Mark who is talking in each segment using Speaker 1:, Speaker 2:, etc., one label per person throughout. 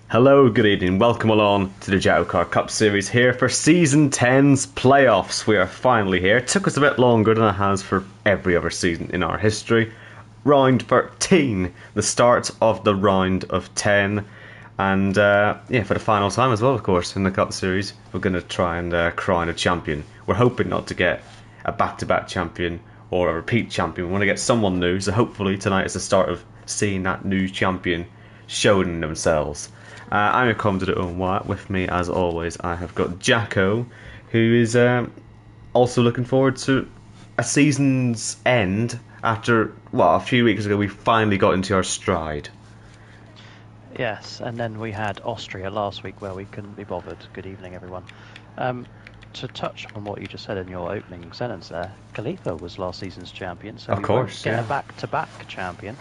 Speaker 1: Hello, good evening. Welcome along to the JACKOCAR Cup Series here for Season 10's playoffs. We are finally here. It took us a bit longer than it has for every other season in our history. Round 13, the start of the round of 10. And for the final time as well, of course, in the Cup Series, we're going to try and crown a champion. We're hoping not to get a back-to-back champion or a repeat champion. We want to get someone new, so hopefully tonight is the start of seeing that new champion showing themselves. I'm your commentator Owen Wyatt. With me, as always, I have got Jacko, who is also looking forward to a season's end after, a few weeks ago we finally got into our stride.
Speaker 2: Yes, and then we had Austria last week where we couldn't be bothered. Good evening, everyone. To touch on what you just said in your opening sentence there, Khalifa was last season's champion, so
Speaker 1: Of course,
Speaker 2: get
Speaker 1: yeah.
Speaker 2: a back-to-back champion.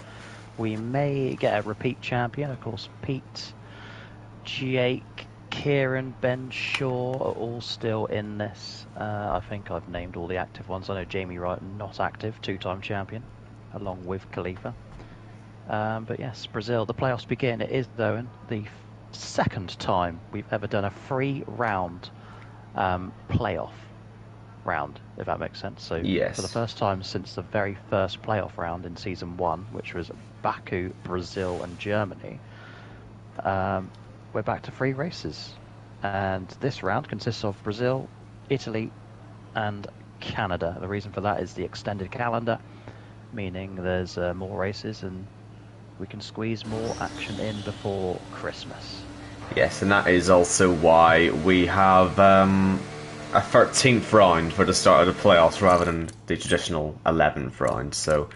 Speaker 2: We may get a repeat champion. Of course, Pete, Jake, Kieran, Ben Shaw are all still in this. I think I've named all the active ones. I know Jamie Wright, not active, two-time champion, along with Khalifa. But yes, Brazil, the playoffs begin. It is, though, the second time we've ever done a three-round playoff round, if that makes sense. So
Speaker 1: Yes.
Speaker 2: For the first time since the very first playoff round in Season 1, which was Baku, Brazil and Germany, we're back to 3 races. And this round consists of Brazil, Italy and Canada. The reason for that is the extended calendar, meaning there's more races and we can squeeze more action in before Christmas.
Speaker 1: Yes, and that is also why we have a 13th round for the start of the playoffs rather than the traditional 11th round. So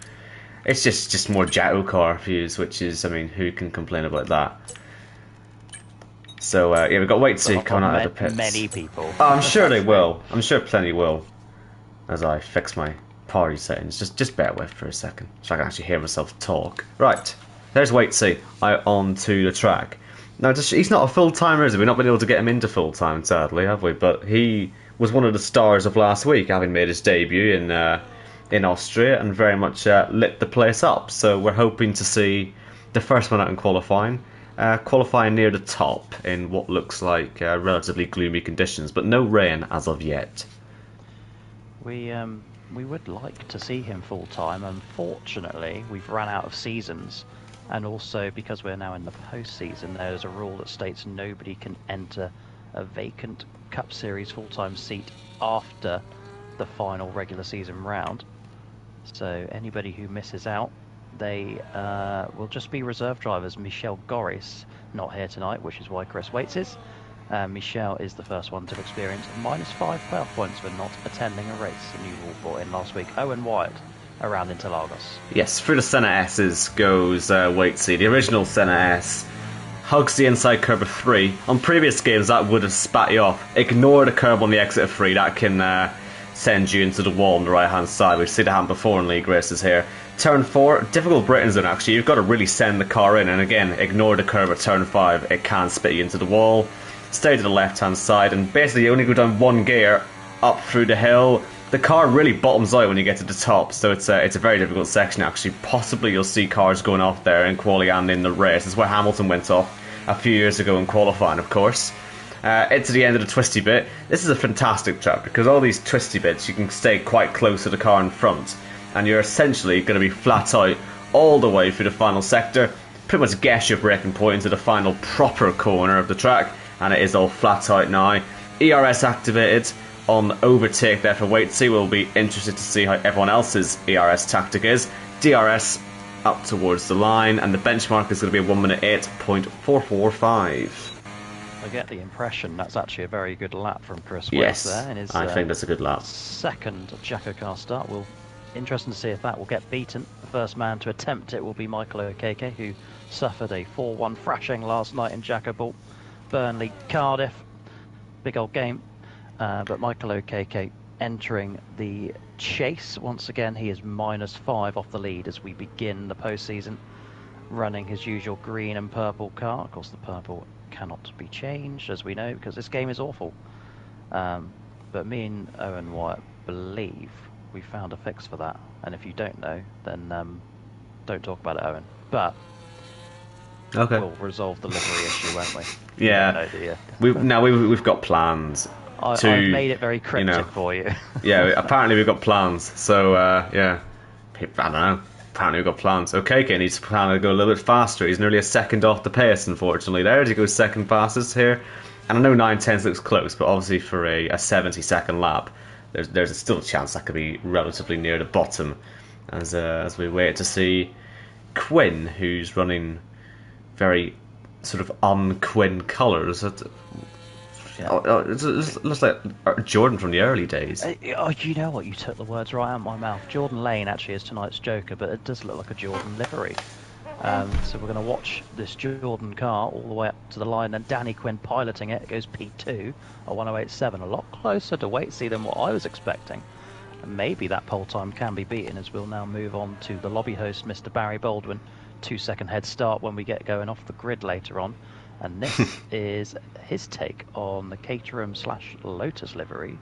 Speaker 1: it's just more JACKOCAR views, which is, who can complain about that? So we've got wait to see coming out of the pits.
Speaker 2: Many people.
Speaker 1: Oh, I'm sure they will. I'm sure plenty will. As I fix my party settings, just bear with for a second, so I can actually hear myself talk. Right, there's wait to see out onto the track. Now, he's not a full timer, is he? We've not been able to get him into full time, sadly, have we? But he was one of the stars of last week, having made his debut in Austria and very much lit the place up. So we're hoping to see the first one out in qualifying. Qualifying near the top in what looks like relatively gloomy conditions, but no rain as of yet.
Speaker 2: We would like to see him full time. Unfortunately, we've run out of seasons, and also because we're now in the postseason, there's a rule that states nobody can enter a vacant Cup Series full-time seat after the final regular season round. So anybody who misses out, they will just be reserve drivers. Michel Goris not here tonight, which is why Chris Waits is. Michel is the first one to experience -5 playoff points for not attending a race. A new rule brought in last week. Owen Wyatt around Interlagos.
Speaker 1: Yes, through the centre S's goes Waitsy. The original centre S hugs the inside curb of 3. On previous games, that would have spat you off. Ignore the curb on the exit of 3. That can send you into the wall on the right-hand side. We've seen it happen before in league races here. Turn 4, difficult Britain zone actually. You've got to really send the car in, and again, ignore the curb at turn 5. It can spit you into the wall. Stay to the left-hand side, and basically you only go down one gear up through the hill. The car really bottoms out when you get to the top, so it's a very difficult section actually. Possibly you'll see cars going off there in quali and in the race. It's where Hamilton went off a few years ago in qualifying, of course. Into the end of the twisty bit. This is a fantastic track because all these twisty bits you can stay quite close to the car in front, and you're essentially going to be flat out all the way through the final sector. Pretty much guess your breaking point into the final proper corner of the track, and it is all flat out now. ERS activated on overtake there for Waitsy. We'll be interested to see how everyone else's ERS tactic is. DRS up towards the line, and the benchmark is going to be 1:08.445.
Speaker 2: I get the impression that's actually a very good lap from Chris
Speaker 1: Yes,
Speaker 2: Waits there in his
Speaker 1: I think that's a good lap.
Speaker 2: second JACKOCAR start. Interesting to see if that will get beaten. The first man to attempt it will be Michael Okeke, who suffered a 4-1 thrashing last night in Jacoball, Burnley, Cardiff. Big old game. But Michael Okeke entering the chase. Once again, he is -5 off the lead as we begin the postseason, running his usual green and purple car. Of course, the purple cannot be changed, as we know, because this game is awful. But me and Owen Wyatt believe we found a fix for that. And if you don't know, then don't talk about it, Owen. But
Speaker 1: Okay.
Speaker 2: we'll resolve the livery issue, won't we?
Speaker 1: Yeah.
Speaker 2: No, do you?
Speaker 1: We've got plans
Speaker 2: I've
Speaker 1: to,
Speaker 2: made it very
Speaker 1: you know,
Speaker 2: cryptic for you.
Speaker 1: yeah. Apparently we've got plans. So yeah, I don't know. Apparently we've got plans. Okay, Kane needs to plan to go a little bit faster. He's nearly a second off the pace, unfortunately. There to go second fastest here. And I know 9/10 looks close, but obviously for a 70-second lap, there's still a chance that could be relatively near the bottom, as we wait to see Quinn, who's running very sort of un-Quinn colours.
Speaker 2: Yeah.
Speaker 1: It looks like Jordan from the early days.
Speaker 2: Oh, you know what? You took the words right out of my mouth. Jordan Lane actually is tonight's Joker, but it does look like a Jordan livery. So we're going to watch this Jordan car all the way up to the line, and Danny Quinn piloting it. It goes P2 at 1:08.7, a lot closer to Waitsy than what I was expecting. And maybe that pole time can be beaten, as we'll now move on to the lobby host, Mr. Barry Baldwin. 2-second head start when we get going off the grid later on. And this is his take on the Caterham/Lotus livery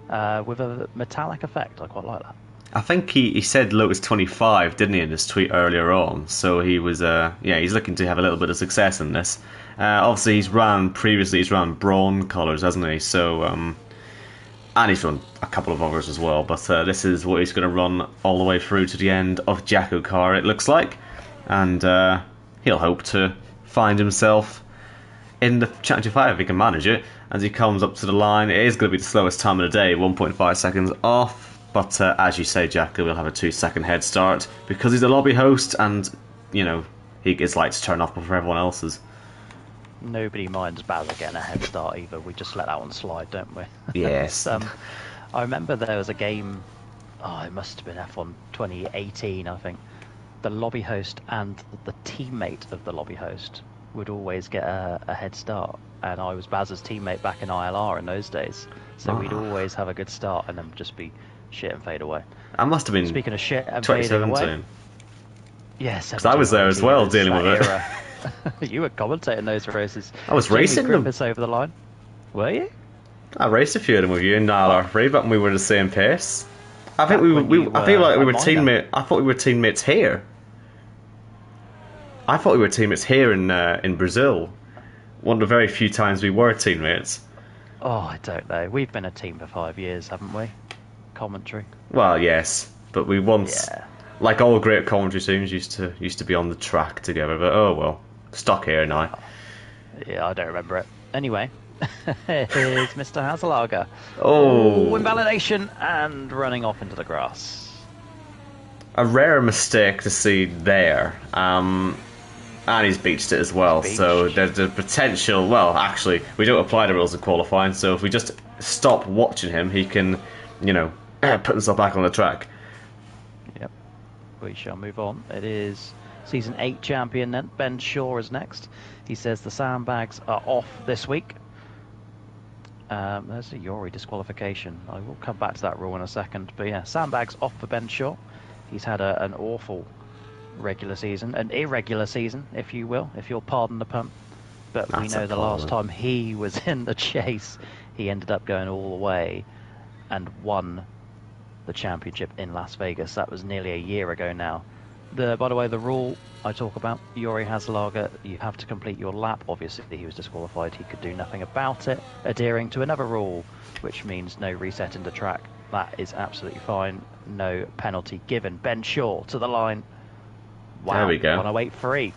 Speaker 2: with a metallic effect. I quite like that.
Speaker 1: I think he said Lotus 25, didn't he, in his tweet earlier on? So he was, he's looking to have a little bit of success in this. Obviously, he's ran brawn colours, hasn't he? So, and he's run a couple of others as well. But this is what he's going to run all the way through to the end of JACKOCAR, it looks like. And he'll hope to find himself in the Championship 5 if he can manage it. As he comes up to the line, it is going to be the slowest time of the day, 1.5 seconds off. But as you say, Jacko will have a 2-second head start because he's a lobby host, and his lights turn off before everyone else's.
Speaker 2: Nobody minds Bowser getting a head start either. We just let that one slide, don't we?
Speaker 1: Yes.
Speaker 2: I remember there was a game. Oh, it must have been F1 2018, I think. The lobby host and the teammate of the lobby host would always get a head start, and I was Baz's teammate back in ILR in those days, so we'd always have a good start and then just be shit and fade away.
Speaker 1: That must have been,
Speaker 2: speaking of shit and fading away.
Speaker 1: Yes, because I was there as well dealing with
Speaker 2: it. You were commentating those races.
Speaker 1: I was racing them
Speaker 2: over the line. Were you?
Speaker 1: I raced a few of them with you in ILR3, but we were the same pace. I think I feel like we were teammates. I thought we were teammates here. I thought we were teammates here in Brazil. One of the very few times we were teammates.
Speaker 2: Oh, I don't know. We've been a team for 5 years, haven't we? Commentary.
Speaker 1: Well, yes, but we once, like all great commentary teams, used to be on the track together. But oh well, stuck here now.
Speaker 2: Yeah, I don't remember it. Anyway, here's Mr. Haslager.
Speaker 1: Oh,
Speaker 2: invalidation and running off into the grass.
Speaker 1: A rare mistake to see there. And he's beached it as well, so there's the potential. Well, actually, we don't apply the rules of qualifying, so if we just stop watching him, he can, put himself back on the track.
Speaker 2: Yep. We shall move on. It is Season 8 champion then. Ben Shaw is next. He says the sandbags are off this week. There's a Yori disqualification. I will come back to that rule in a second. But yeah, sandbags off for Ben Shaw. He's had an awful regular season, an irregular season, if you will, if you'll pardon the pun. But we know the last time he was in the chase, he ended up going all the way and won the championship in Las Vegas. That was nearly a year ago now. By the way, the rule I talk about, Yori Haslager, you have to complete your lap. Obviously, he was disqualified. He could do nothing about it, adhering to another rule, which means no resetting the track. That is absolutely fine. No penalty given. Ben Shaw to the line. Wow,
Speaker 1: there we go.
Speaker 2: 108.3.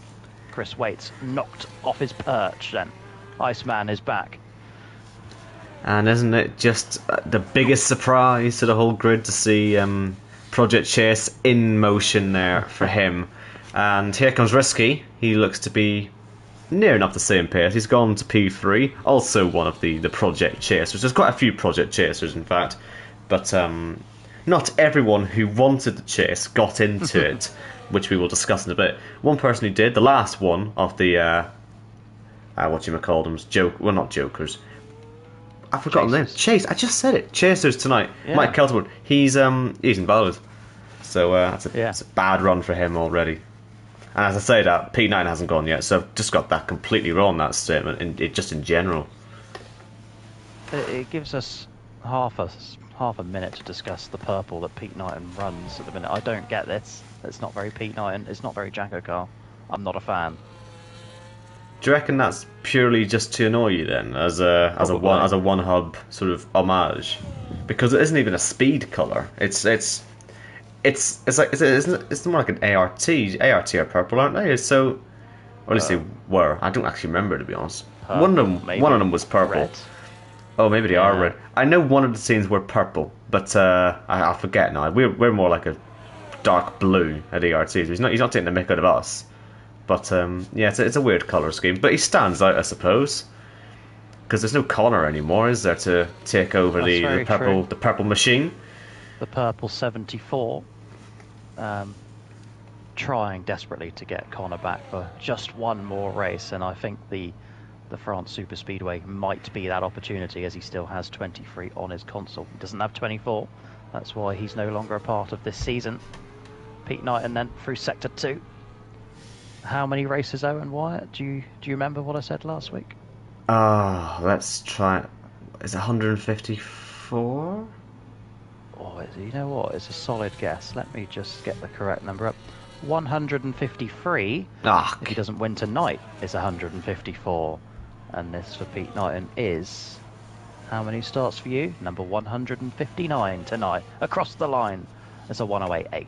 Speaker 2: Chris Waits knocked off his perch then. Iceman is back.
Speaker 1: And isn't it just the biggest surprise to the whole grid to see Project Chase in motion there for him. And here comes Risky. He looks to be near enough the same pace. He's gone to P3, also one of the Project Chasers. There's quite a few Project Chasers, in fact. But not everyone who wanted the chase got into it, which we will discuss in a bit. One person who did, the last one of the whatchamacalled, not Jokers. I've forgotten the name. Chase. I just said it. Chasers tonight. Yeah. Mike Kelterwood. He's invalid. So that's a bad run for him already. And as I say that, P9 hasn't gone yet, so I've just got that completely wrong, that statement, just in general.
Speaker 2: It gives us half a minute to discuss the purple that Pete Knighton runs at the minute. I don't get this. It's not very Pete Knighton. It's not very JACKOCAR. I'm not a fan.
Speaker 1: Do you reckon that's purely just to annoy you then, as a one hub sort of homage? Because it isn't even a speed color. It's like it's more like an ART. ART are purple, aren't they? So, or at least they were. I don't actually remember, to be honest. One of them was purple.
Speaker 2: Red.
Speaker 1: Oh, maybe they are red. I know one of the scenes were purple, but I forget now. We're more like a dark blue at ARTs. He's not taking the mick out of us. But yeah, it's a weird color scheme. But he stands out, I suppose, because there's no Connor anymore, is there, to take over the purple machine?
Speaker 2: The purple 74, trying desperately to get Connor back for just one more race, and I think the France Super Speedway might be that opportunity, as he still has 23 on his console. He doesn't have 24. That's why he's no longer a part of this season. Pete Knighton then through Sector 2. How many races, Owen Wyatt? Do you remember what I said last week?
Speaker 1: Let's try. Is it 154?
Speaker 2: Oh, you know what? It's a solid guess. Let me just get the correct number up. 153. If he doesn't win tonight, it's 154. And this for Pete Knighton is... How many starts for you? Number 159 tonight. Across the line. It's a 108.8.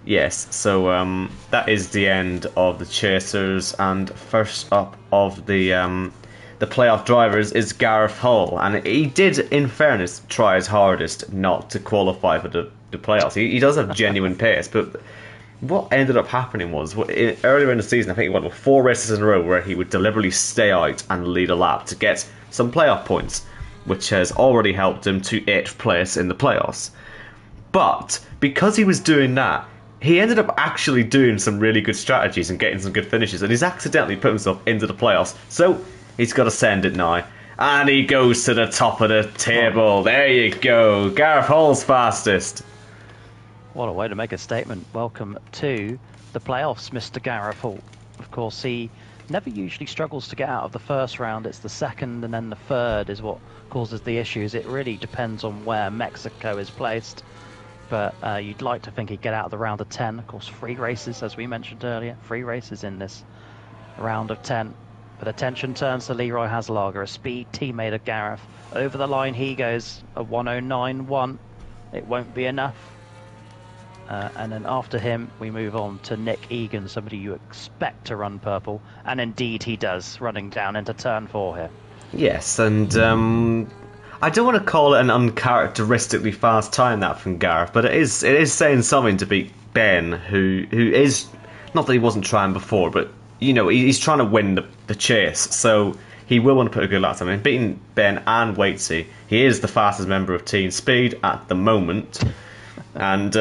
Speaker 1: Yes, so that is the end of the Chasers, and first up of the playoff drivers is Gareth Hull, and he did, in fairness, try his hardest not to qualify for the playoffs. He does have genuine pace, but what ended up happening was, earlier in the season, I think he went with 4 races in a row where he would deliberately stay out and lead a lap to get some playoff points, which has already helped him to 8th place in the playoffs. But because he was doing that, he ended up actually doing some really good strategies and getting some good finishes, and he's accidentally put himself into the playoffs, so he's got to send it now. And he goes to the top of the table. There you go. Gareth Hull's fastest.
Speaker 2: What a way to make a statement. Welcome to the playoffs, Mr. Gareth Hull. Of course, he never usually struggles to get out of the first round. It's the second and then the third is what causes the issues. It really depends on where Mexico is placed. But you'd like to think he'd get out of the round of 10. Of course, 3 races, as we mentioned earlier. 3 races in this round of 10. But attention turns to Leroy Haslager, a speed teammate of Gareth. Over the line he goes, a 109.1. It won't be enough. And then after him, we move on to Nick Egan, somebody you expect to run purple. And indeed he does, running down into turn 4 here.
Speaker 1: Yes, and... I don't want to call it an uncharacteristically fast time that from Gareth, but it is saying something to beat Ben, who is, not that he wasn't trying before, but you know, he's trying to win the chase, so he will want to put a good lap time in. Beating Ben and Waitsy, he is the fastest member of Team Speed at the moment, and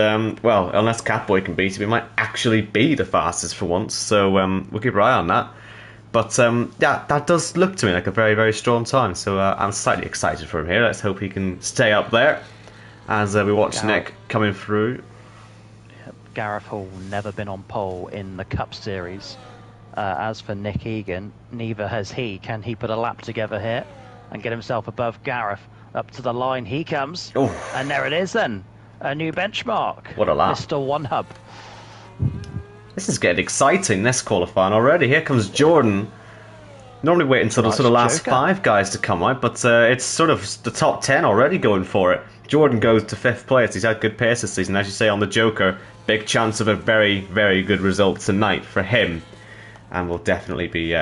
Speaker 1: well, unless Catboy can beat him, he might actually be the fastest for once, so we'll keep our eye on that. But yeah, that does look to me like a very, very strong time. So I'm slightly excited for him here. Let's hope he can stay up there as we watch Nick coming through.
Speaker 2: Gareth Hull never been on pole in the Cup Series. As for Nick Egan, neither has he. Can he put a lap together here and get himself above Gareth? Up to the line he comes.
Speaker 1: Ooh.
Speaker 2: And there it is then. A new benchmark.
Speaker 1: What a lap.
Speaker 2: Mr. One Hub.
Speaker 1: This is getting exciting, this qualifying already. Here comes Jordan. Normally wait until the sort of last 5 guys to come out, but it's sort of the top 10 already going for it. Jordan goes to 5th place. He's had good pace this season. As you say, on the Joker, big chance of a very, very good result tonight for him. And we'll definitely be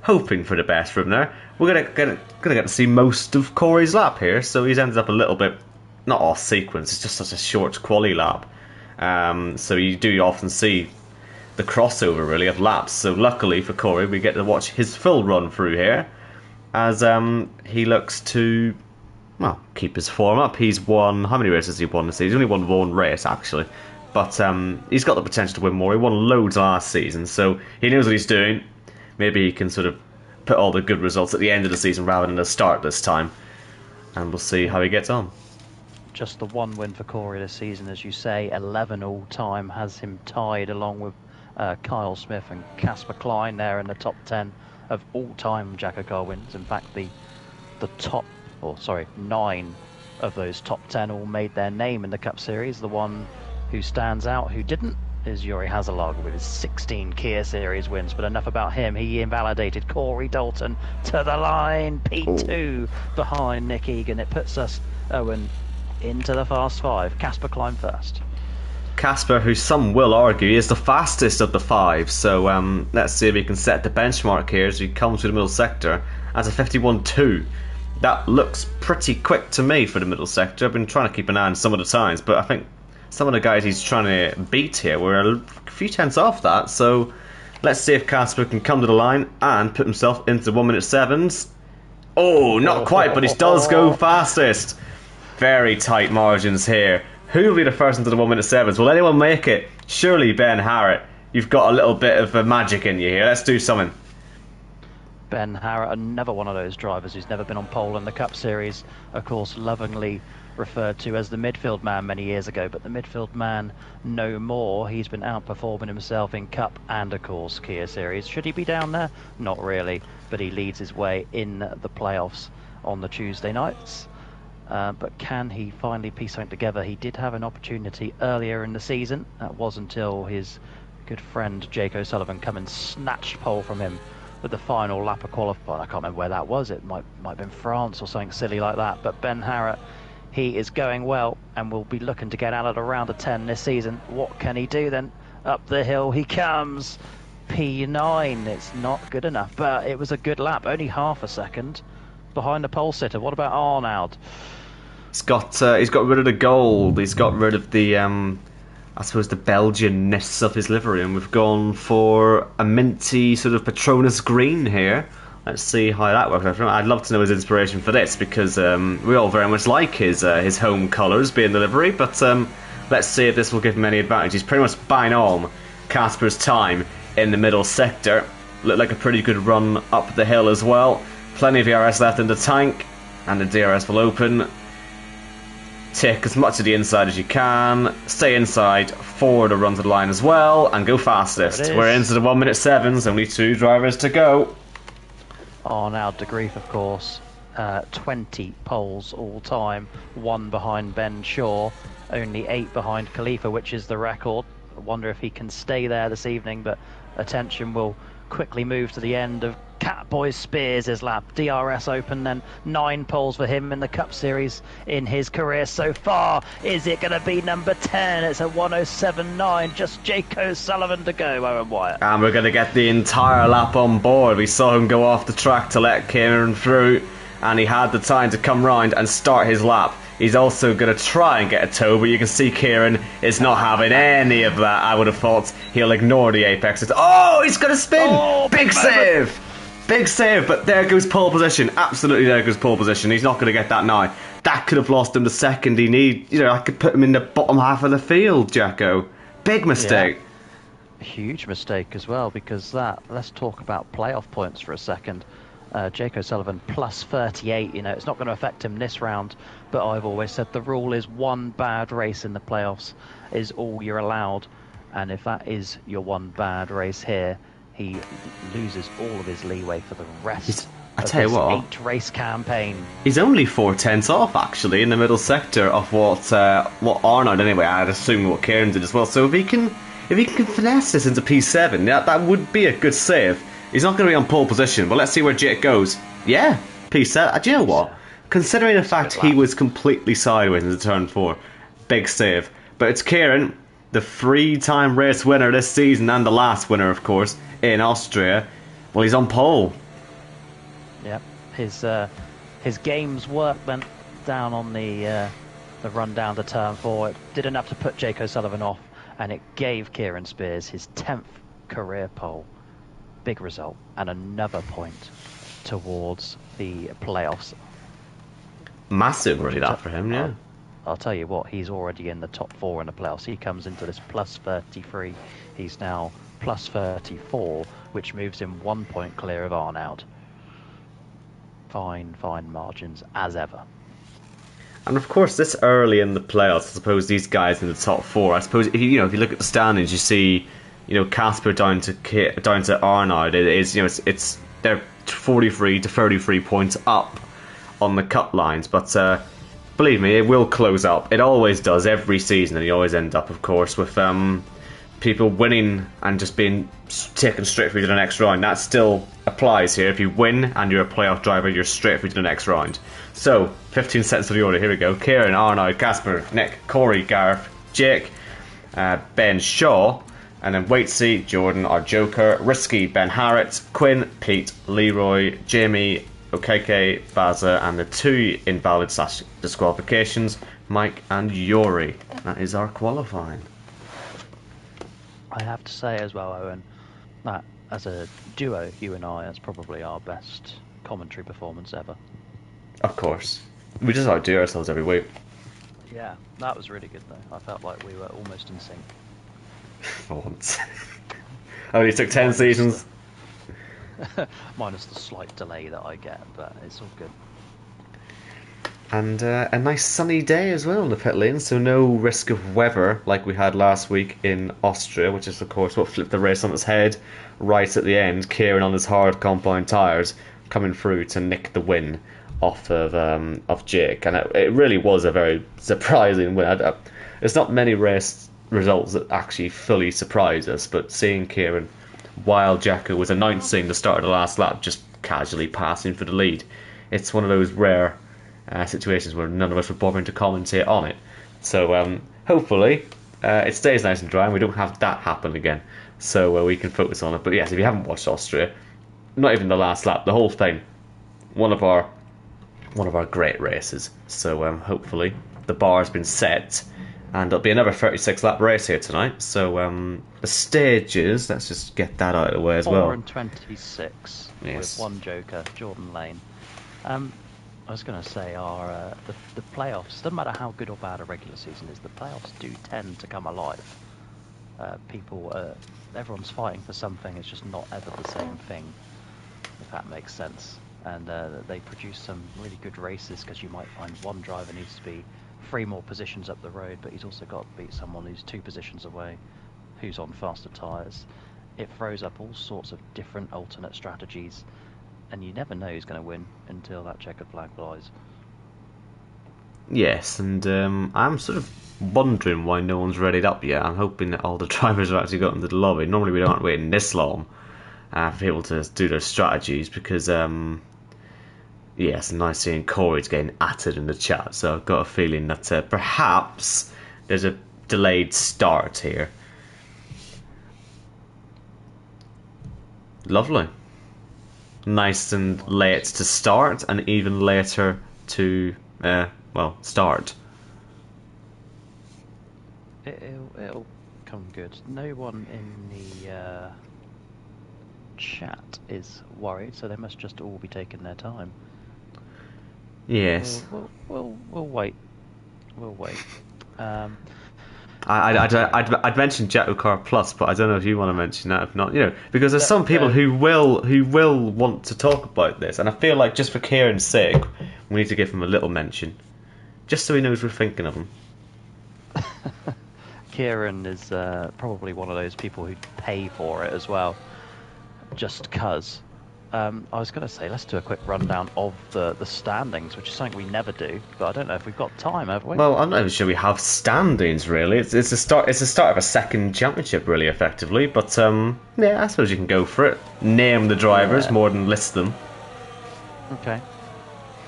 Speaker 1: hoping for the best from there. We're gonna get to see most of Corey's lap here, so he's ended up a little bit, not off sequence, it's just such a short quali lap. So you do often see the crossover really of laps, so luckily for Corey we get to watch his full run through here as he looks to, well, keep his form up. He's won, how many races has he won this season? He's only won 1 race actually, but he's got the potential to win more. He won loads last season, so he knows what he's doing. Maybe he can sort of put all the good results at the end of the season rather than the start this time, and we'll see how he gets on.
Speaker 2: Just the 1 win for Corey this season, as you say. 11 all time has him tied along with Kyle Smith and Casper Klein there in the top 10 of all-time JACKOCAR wins. In fact, the top, 9 of those top 10 all made their name in the Cup Series. The one who stands out, who didn't is Yuri Hazalog with his 16 Kia Series wins, but enough about him. He invalidated Corey Dalton to the line. P2 behind Nick Egan. It puts us, Owen, into the Fast Five. Casper Klein first.
Speaker 1: Casper, who some will argue is the fastest of the five, so let's see if he can set the benchmark here as he comes through the middle sector as a 51.2. That looks pretty quick to me for the middle sector. I've been trying to keep an eye on some of the times, but I think some of the guys he's trying to beat here were a few tenths off that, so let's see if Casper can come to the line and put himself into 1 minute 7s. Oh, not quite, but he does go fastest. Very tight margins here. Who will be the first into the 1 minute 7s? Will anyone make it? Surely Ben Harrett. You've got a little bit of magic in you here. Let's do something.
Speaker 2: Ben Harrett, another one of those drivers who's never been on pole in the Cup Series. Of course, lovingly referred to as the midfield man many years ago, but the midfield man no more. He's been outperforming himself in Cup and, of course, Kia Series. Should he be down there? Not really, but he leads his way in the playoffs on the Tuesday nights. But can he finally piece something together? He did have an opportunity earlier in the season. That was until his good friend Jake O'Sullivan come and snatched pole from him with the final lap of qualifying. I can't remember where that was. It might have been France or something silly like that. But Ben Harrett, he is going well and will be looking to get out at around a 10 this season. What can he do then? Up the hill he comes. P9. It's not good enough, but it was a good lap. Only half a second behind the pole sitter. What about Arnaud?
Speaker 1: He's got rid of the gold. He's got rid of the I suppose the Belgian-ness of his livery, and we've gone for a minty sort of Patronus green here. Let's see how that works. I'd love to know his inspiration for this, because we all very much like his home colours being the livery, but let's see if this will give him any advantage. He's pretty much bang on Casper's time in the middle sector. Looked like a pretty good run up the hill as well. Plenty of ERS left in the tank, and the DRS will open. Take as much of the inside as you can, stay inside for the run to the line as well, and go fastest. We're into the 1 minute 7s, only 2 drivers to go.
Speaker 2: Arnaud de Grief, of course, 20 poles all time, 1 behind Ben Shaw, only 8 behind Khalifa, which is the record. I wonder if he can stay there this evening, but attention will quickly move to the end of Catboy Spears' lap. DRS open, then 9 poles for him in the Cup Series in his career so far. Is it going to be number 10? It's a 107.9. Just Jake O'Sullivan to go, Owen Wyatt.
Speaker 1: And we're going to get the entire lap on board. We saw him go off the track to let Kieran through, and he had the time to come round and start his lap. He's also going to try and get a tow, but you can see Kieran is not having any of that. I would have thought he'll ignore the apex. Oh, he's going to spin!
Speaker 2: Oh,
Speaker 1: big save! Big save, but there goes pole position. Absolutely, there goes pole position. He's not going to get that now. That could have lost him the second he need. I could put him in the bottom half of the field, Jacko. Big mistake.
Speaker 2: Yeah. Huge mistake as well, because let's talk about playoff points for a second. Jake O'Sullivan plus 38, it's not going to affect him this round, but I've always said the rule is 1 bad race in the playoffs is all you're allowed, and if that is your 1 bad race here, he loses all of his leeway for the rest of this 8-race campaign.
Speaker 1: He's only 4 tenths off, actually, in the middle sector of what Arnaud, anyway, I'd assume what Kieran did as well. So if he can finesse this into P7, that would be a good save. He's not going to be on pole position, but let's see where Jake goes. Yeah, P7. Do you know what? Considering the fact he was completely sideways into turn 4, big save. But it's Kieran, the 3-time race winner this season, and the last winner, of course, in Austria. Well, he's on pole.
Speaker 2: Yep, his game's work went down on the run down to turn 4. It did enough to put Jake O'Sullivan off, and it gave Kieran Spears his 10th career pole. Big result, and another point towards the playoffs.
Speaker 1: Massive, really, that for him, yeah.
Speaker 2: I'll tell you what, he's already in the top 4 in the playoffs. He comes into this plus 33. He's now plus 34, which moves him 1 point clear of Arnaud. Fine margins as ever.
Speaker 1: And of course, this early in the playoffs, I suppose these guys in the top 4. I suppose if you look at the standings, you see, Casper down to Arnaud. It's they're 43 to 33 points up on the cut lines, but believe me, it will close up. It always does every season, and you always end up, of course, with people winning and just being taken straight through to the next round. That still applies here. If you win and you're a playoff driver, you're straight through to the next round. So, 15 seconds to the order. Here we go. Kieran, Arnaud, Casper, Nick, Corey, Gareth, Jake, Ben, Shaw, and then Waitsy, Jordan, our Joker, Risky, Ben Harrett, Quinn, Pete, Leroy, Jamie, Okeke, Baza, and the 2 invalid / disqualifications, Mike and Yuri. That is our qualifying.
Speaker 2: I have to say as well, Owen, that as a duo, you and I, is probably our best commentary performance ever.
Speaker 1: Of course. We just outdo ourselves every week.
Speaker 2: Yeah, that was really good though. I felt like we were almost in sync.
Speaker 1: For once. Only took 10 seasons.
Speaker 2: Minus the slight delay that I get, but it's all good.
Speaker 1: And a nice sunny day as well in the pit lane, so no risk of weather like we had last week in Austria, which is of course what flipped the race on its head right at the end. Kieran on his hard compound tyres coming through to nick the win off of Jake, and it really was a very surprising win. There's not many race results that actually fully surprise us, but seeing Kieran, while Jacko was announcing the start of the last lap, just casually passing for the lead, it's one of those rare situations where none of us were bothering to commentate on it. So hopefully it stays nice and dry and we don't have that happen again, so we can focus on it. But yes, if you haven't watched Austria, not even the last lap, the whole thing, one of our great races. So hopefully the bar has been set and it'll be another 36 lap race here tonight. So the stages, let's just get that out of the way as well.
Speaker 2: 4 and 26 with one joker, Jordan Lane. I was going to say, the playoffs, doesn't matter how good or bad a regular season is, the playoffs do tend to come alive. Everyone's fighting for something, it's just not ever the same thing, if that makes sense. And they produce some really good races, because you might find one driver needs to be 3 more positions up the road, but he's also got to beat someone who's 2 positions away, who's on faster tyres. It throws up all sorts of different alternate strategies, and you never know who's going to win until that checkered flag flies.
Speaker 1: Yes, and I'm sort of wondering why no one's readied up yet. I'm hoping that all the drivers have actually got into the lobby. Normally we don't wait this long for people to do their strategies, because it's nice seeing Corey's getting atted in the chat, so I've got a feeling that perhaps there's a delayed start here. Lovely. Nice and late to start, and even later to start.
Speaker 2: It'll come good. No one in the chat is worried, so they must just all be taking their time.
Speaker 1: Yes.
Speaker 2: We'll wait. We'll wait.
Speaker 1: I'd mention JACKOCAR Plus, but I don't know if you want to mention that. If not, because there's some people who will want to talk about this, and I feel like just for Kieran's sake, we need to give him a little mention, just so he knows we're thinking of him.
Speaker 2: Kieran is probably one of those people who'd pay for it as well, just cause. I was going to say, let's do a quick rundown of the standings, which is something we never do, but I don't know if we've got time, have we?
Speaker 1: Well, I'm not even sure we have standings, really. It's the start of a second championship, really, effectively. But I suppose you can go for it. Name the drivers more than list them.
Speaker 2: Okay.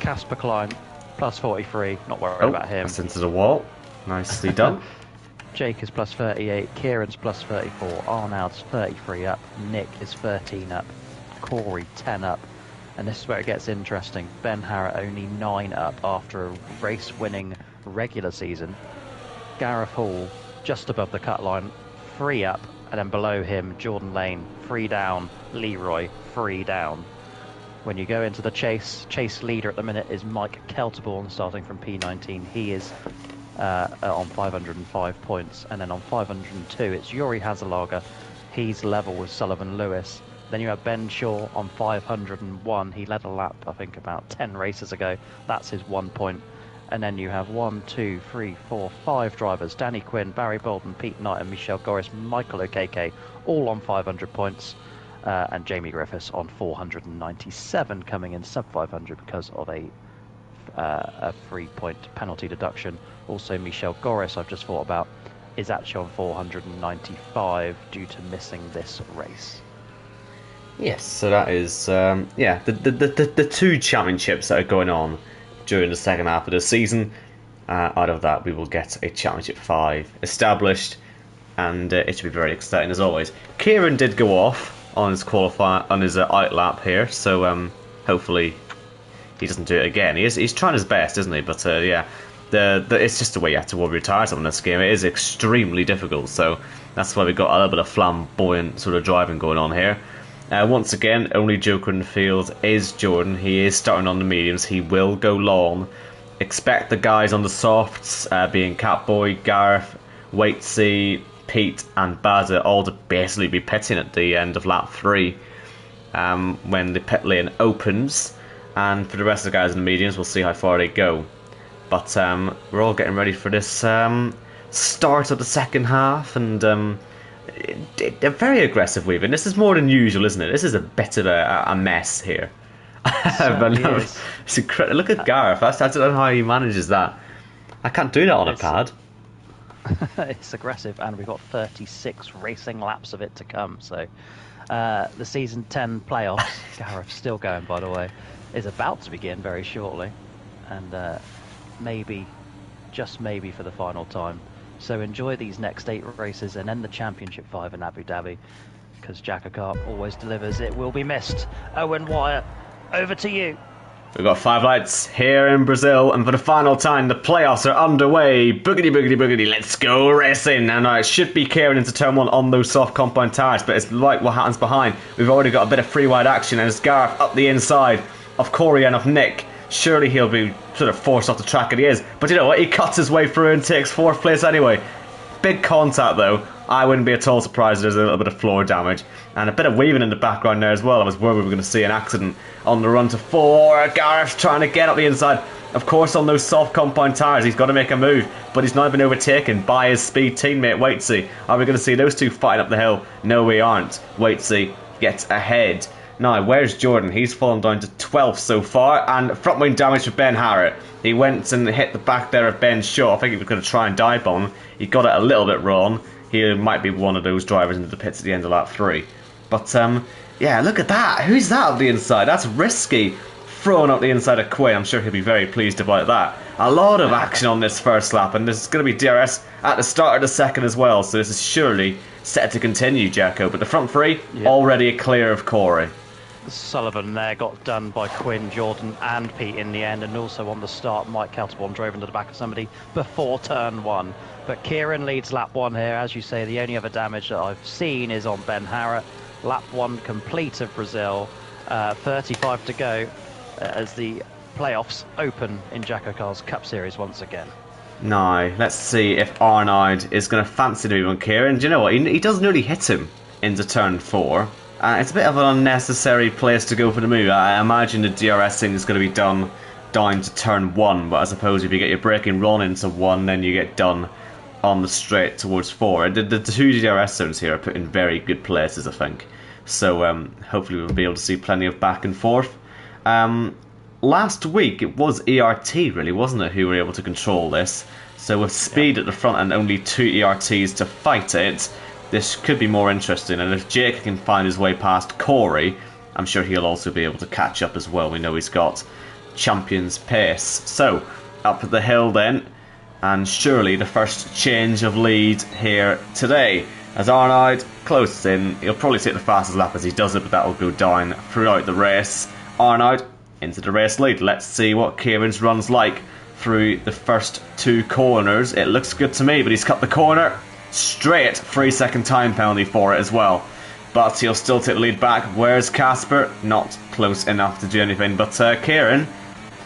Speaker 2: Casper Klein, plus 43. Not worried about him.
Speaker 1: That's into the wall. Nicely done.
Speaker 2: Jake is plus 38. Kieran's plus 34. Arnaud's 33 up. Nick is 13 up. Corey 10 up, and this is where it gets interesting. Ben Harrett only 9 up after a race-winning regular season. Gareth Hall just above the cut line, 3 up, and then below him Jordan Lane 3 down, Leroy 3 down. When you go into the chase leader at the minute is Mike Kelterborn, starting from P19. He is on 505 points, and then on 502 it's Yuri Hazelager. He's level with Sullivan Lewis. Then you have Ben Shaw on 501. He led a lap, I think, about 10 races ago. That's his 1 point. And then you have 1, 2, 3, 4, 5 drivers. Danny Quinn, Barry Bolden, Pete Knight and Michelle Goris, Michael Okeke, all on 500 points. And Jamie Griffiths on 497, coming in sub 500 because of a 3-point penalty deduction. Also Michelle Goris, I've just thought about, is actually on 495 due to missing this race.
Speaker 1: Yes, so that is the two championships that are going on during the second half of the season. Out of that, we will get a Championship 5 established, and it should be very exciting as always. Kieran did go off on his out lap here, so hopefully he doesn't do it again. He's trying his best, isn't he? But it's just the way you have to warm your tires up in this game. It is extremely difficult, so that's why we've got a little bit of flamboyant sort of driving going on here. Once again, only Joker in the field is Jordan. He is starting on the mediums. He will go long. Expect the guys on the softs, being Catboy, Gareth, Waitsy, Pete and Bazza, all to basically be pitting at the end of lap 3 when the pit lane opens. And for the rest of the guys in the mediums, we'll see how far they go. But we're all getting ready for this start of the second half, and they're very aggressive weaving. This is more than usual, isn't it? This is a bit of a mess here. But no, it's incredible. Look at Gareth. I don't know how he manages that. I can't do that on a pad.
Speaker 2: It's aggressive, and we've got 36 racing laps of it to come. So the season 10 playoffs, Gareth's still going, by the way, is about to begin very shortly, and maybe, just maybe, for the final time. So enjoy these next 8 races and then the Championship 5 in Abu Dhabi, because JACKOCAR always delivers. It will be missed. Owen Wyatt, over to you.
Speaker 1: We've got 5 lights here in Brazil, and for the final time, the playoffs are underway. Boogity, boogity, boogity, let's go racing. And it should be Kieran into turn 1 on those soft compound tyres, but it's like what happens behind. We've already got a bit of free wide action, and it's Gareth up the inside of Corey and of Nick. Surely he'll be sort of forced off the track, and he is. But you know what? He cuts his way through and takes 4th place anyway. Big contact, though. I wouldn't be at all surprised there's a little bit of floor damage. And a bit of weaving in the background there as well. I was worried we were going to see an accident on the run to 4. Gareth trying to get up the inside. Of course, on those soft compound tyres, he's got to make a move. But he's not been overtaken by his speed teammate, Waitsy. Are we going to see those two fighting up the hill? No, we aren't. Waitsy gets ahead. Now, where's Jordan? He's fallen down to 12th so far, and front wing damage for Ben Harrett. He went and hit the back there of Ben's shot. I think he was going to try and dive bomb him. He got it a little bit wrong. He might be one of those drivers into the pits at the end of lap 3. But, yeah, look at that. Who's that up the inside? That's risky. Throwing up the inside of Quinn. I'm sure he'll be very pleased about that. A lot of action on this first lap, and there's going to be DRS at the start of the second as well, so this is surely set to continue, Jacko. But the front 3, already clear of Corey.
Speaker 2: Sullivan there got done by Quinn, Jordan and Pete in the end, and also on the start Mike Kelterborn drove into the back of somebody before turn 1. But Kieran leads lap 1 here. As you say, the only other damage that I've seen is on Ben Harrett. Lap 1 complete of Brazil, 35 to go as the playoffs open in JACKOCAR's Cup Series once again.
Speaker 1: Now, let's see if Arnaud is going to fancy the move on Kieran. Do you know what? He does nearly hit him into turn 4. It's a bit of an unnecessary place to go for the move. I imagine the DRS thing is going to be done down to turn 1, but I suppose if you get your braking run into 1, then you get done on the straight towards 4. The 2 DRS zones here are put in very good places, I think. So hopefully we'll be able to see plenty of back and forth. Last week it was ERT, really, wasn't it, who were able to control this. So with speed at the front and only 2 ERTs to fight it, this could be more interesting, and if Jake can find his way past Corey, I'm sure he'll also be able to catch up as well. We know he's got champion's pace. So, up the hill then, and surely the first change of lead here today. As Arnaud closes in, he'll probably take the fastest lap as he does it, but that will go down throughout the race. Arnaud into the race lead. Let's see what Kieran's run's like through the first 2 corners. It looks good to me, but he's cut the corner. Straight 3-second time penalty for it as well. But he'll still take the lead back. Where's Casper? Not close enough to do anything. But Kieran,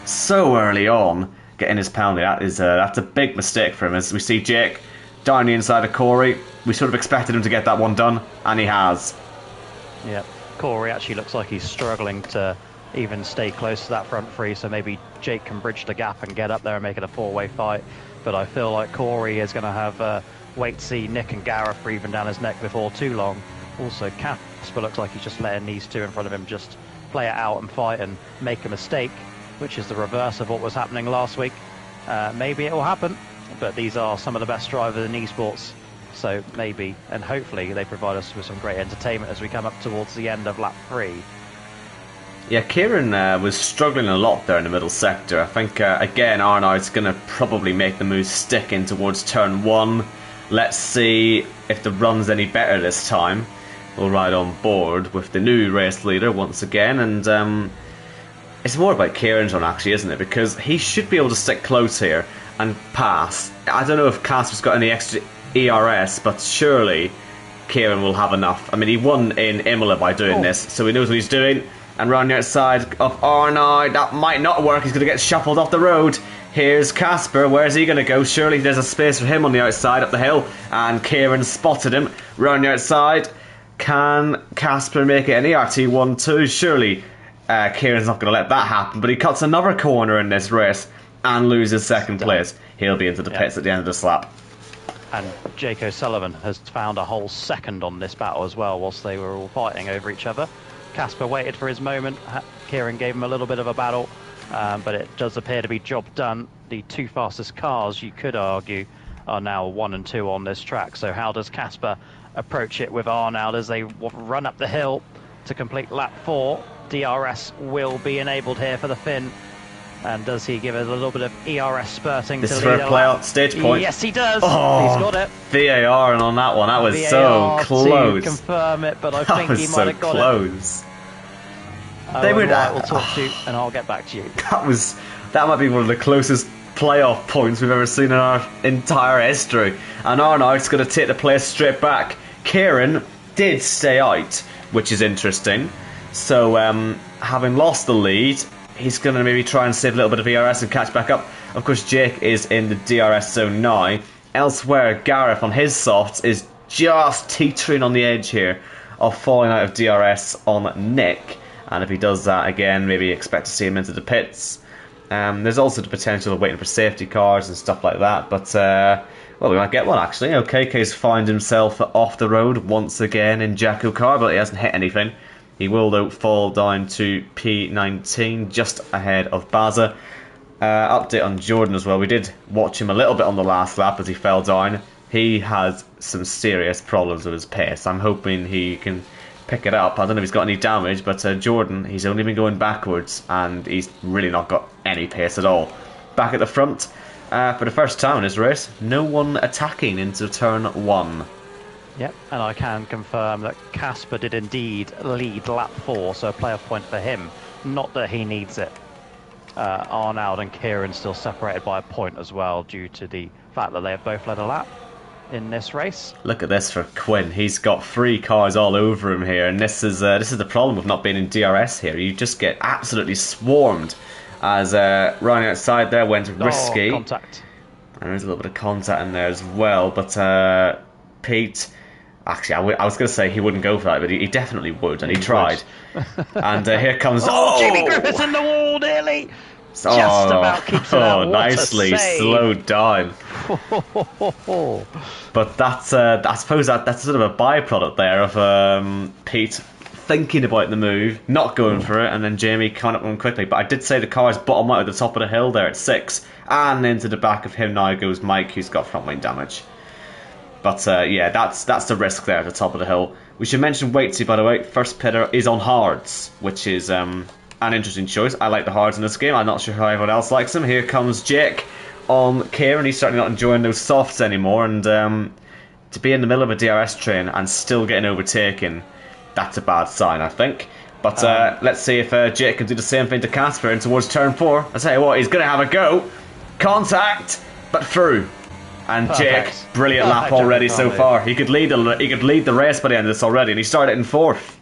Speaker 1: so early on, getting his penalty. That's a big mistake for him. As we see Jake down the inside of Corey. We sort of expected him to get that one done, and he has.
Speaker 2: Yeah, Corey actually looks like he's struggling to even stay close to that front 3, so maybe Jake can bridge the gap and get up there and make it a 4-way fight. But I feel like Corey is going to have wait to see Nick and Gareth breathing down his neck before too long. Also, Casper looks like he's just letting these 2 in front of him just play it out and fight and make a mistake, which is the reverse of what was happening last week. Maybe it will happen. but these are some of the best drivers in esports. So maybe, and hopefully, they provide us with some great entertainment as we come up towards the end of lap 3.
Speaker 1: Yeah, Kieran was struggling a lot there in the middle sector. I think, again, Arnaud's going to probably make the move stick in towards turn 1. Let's see if the run's any better this time. We'll ride on board with the new race leader once again, and it's more about Kieran's run, actually, isn't it? Because he should be able to stick close here and pass. I don't know if Casper's got any extra ERS, but surely Kieran will have enough. I mean, he won in Imola by doing this, so he knows what he's doing. And round the outside of Arnaud, that might not work. He's going to get shuffled off the road. Here's Casper. Where's he going to go? Surely there's a space for him on the outside up the hill. And Kieran spotted him round the outside. Can Casper make it an ERT1-2? Surely Kieran's not going to let that happen. But he cuts another corner in this race and loses second place. He'll be into the pits at the end of the lap.
Speaker 2: And Jake O'Sullivan has found a whole second on this battle as well, whilst they were all fighting over each other. Casper waited for his moment. Kieran gave him a little bit of a battle, but it does appear to be job done. The two fastest cars, you could argue, are now 1 and 2 on this track. So how does Casper approach it with Arnaud as they run up the hill to complete lap 4? DRS will be enabled here for the Finn. And does he give it a little bit of ERS spurting
Speaker 1: this
Speaker 2: to
Speaker 1: is
Speaker 2: lead
Speaker 1: for a play-out stage point?
Speaker 2: Yes, he does.
Speaker 1: Oh,
Speaker 2: he's got it.
Speaker 1: VAR and on that one, that was
Speaker 2: VAR
Speaker 1: so close.
Speaker 2: To confirm it, but I think he might
Speaker 1: so
Speaker 2: have got
Speaker 1: close.
Speaker 2: it.
Speaker 1: They would.
Speaker 2: Right, we'll talk to you, and I'll get back to you.
Speaker 1: That might be one of the closest playoff points we've ever seen in our entire history. And Arnaud's going to take the place straight back. Kieran did stay out, which is interesting. So, having lost the lead, he's going to maybe try and save a little bit of ERS and catch back up. Of course, Jake is in the DRS zone now. Elsewhere, Gareth on his softs is just teetering on the edge here of falling out of DRS on Nick. And if he does that again, maybe expect to see him into the pits. There's also the potential of waiting for safety cars and stuff like that. But, well, we might get one actually. KK's found himself off the road once again in JACKOCAR, but he hasn't hit anything. He will, though, fall down to P19, just ahead of Baza. Update on Jordan as well. We did watch him a little bit on the last lap as he fell down. He has some serious problems with his pace. I'm hoping he can pick it up. I don't know if he's got any damage, but Jordan, he's only been going backwards, and he's really not got any pace at all. Back at the front, for the first time in his race, no one attacking into turn 1.
Speaker 2: Yep, and I can confirm that Casper did indeed lead lap 4, so a playoff point for him. Not that he needs it. Arnaud and Kieran still separated by a point as well, due to the fact that they have both led a lap in this race.
Speaker 1: Look at this for Quinn. He's got 3 cars all over him here, and this is the problem with not being in DRS here. You just get absolutely swarmed. As running outside there went risky.
Speaker 2: Contact.
Speaker 1: And there's a little bit of contact in there as well, but Pete. Actually, I was going to say he wouldn't go for that, but he definitely would, and he tried. And here comes...
Speaker 2: Jamie Griffiths in the wall, nearly! Just about keeps it out.
Speaker 1: Nicely slowed down. But that's, I suppose that's sort of a byproduct there of Pete thinking about the move, not going for it, and then Jamie coming up with him quickly. But I did say the car's bottom out at the top of the hill there at 6, and into the back of him now goes Mike, who's got front wing damage. But yeah, that's the risk there at the top of the hill. We should mention Waitsy, by the way. First pitter is on hards, which is an interesting choice. I like the hards in this game. I'm not sure how everyone else likes them. Here comes Jake on Kieran. He's certainly not enjoying those softs anymore. And to be in the middle of a DRS train and still getting overtaken, that's a bad sign, I think. But let's see if Jake can do the same thing to Casper and towards turn 4. I tell you what, he's going to have a go. Contact, but through. And
Speaker 2: Perfect.
Speaker 1: Jake, brilliant lap already so far. He could lead the race by the end of this already, and he started in 4th.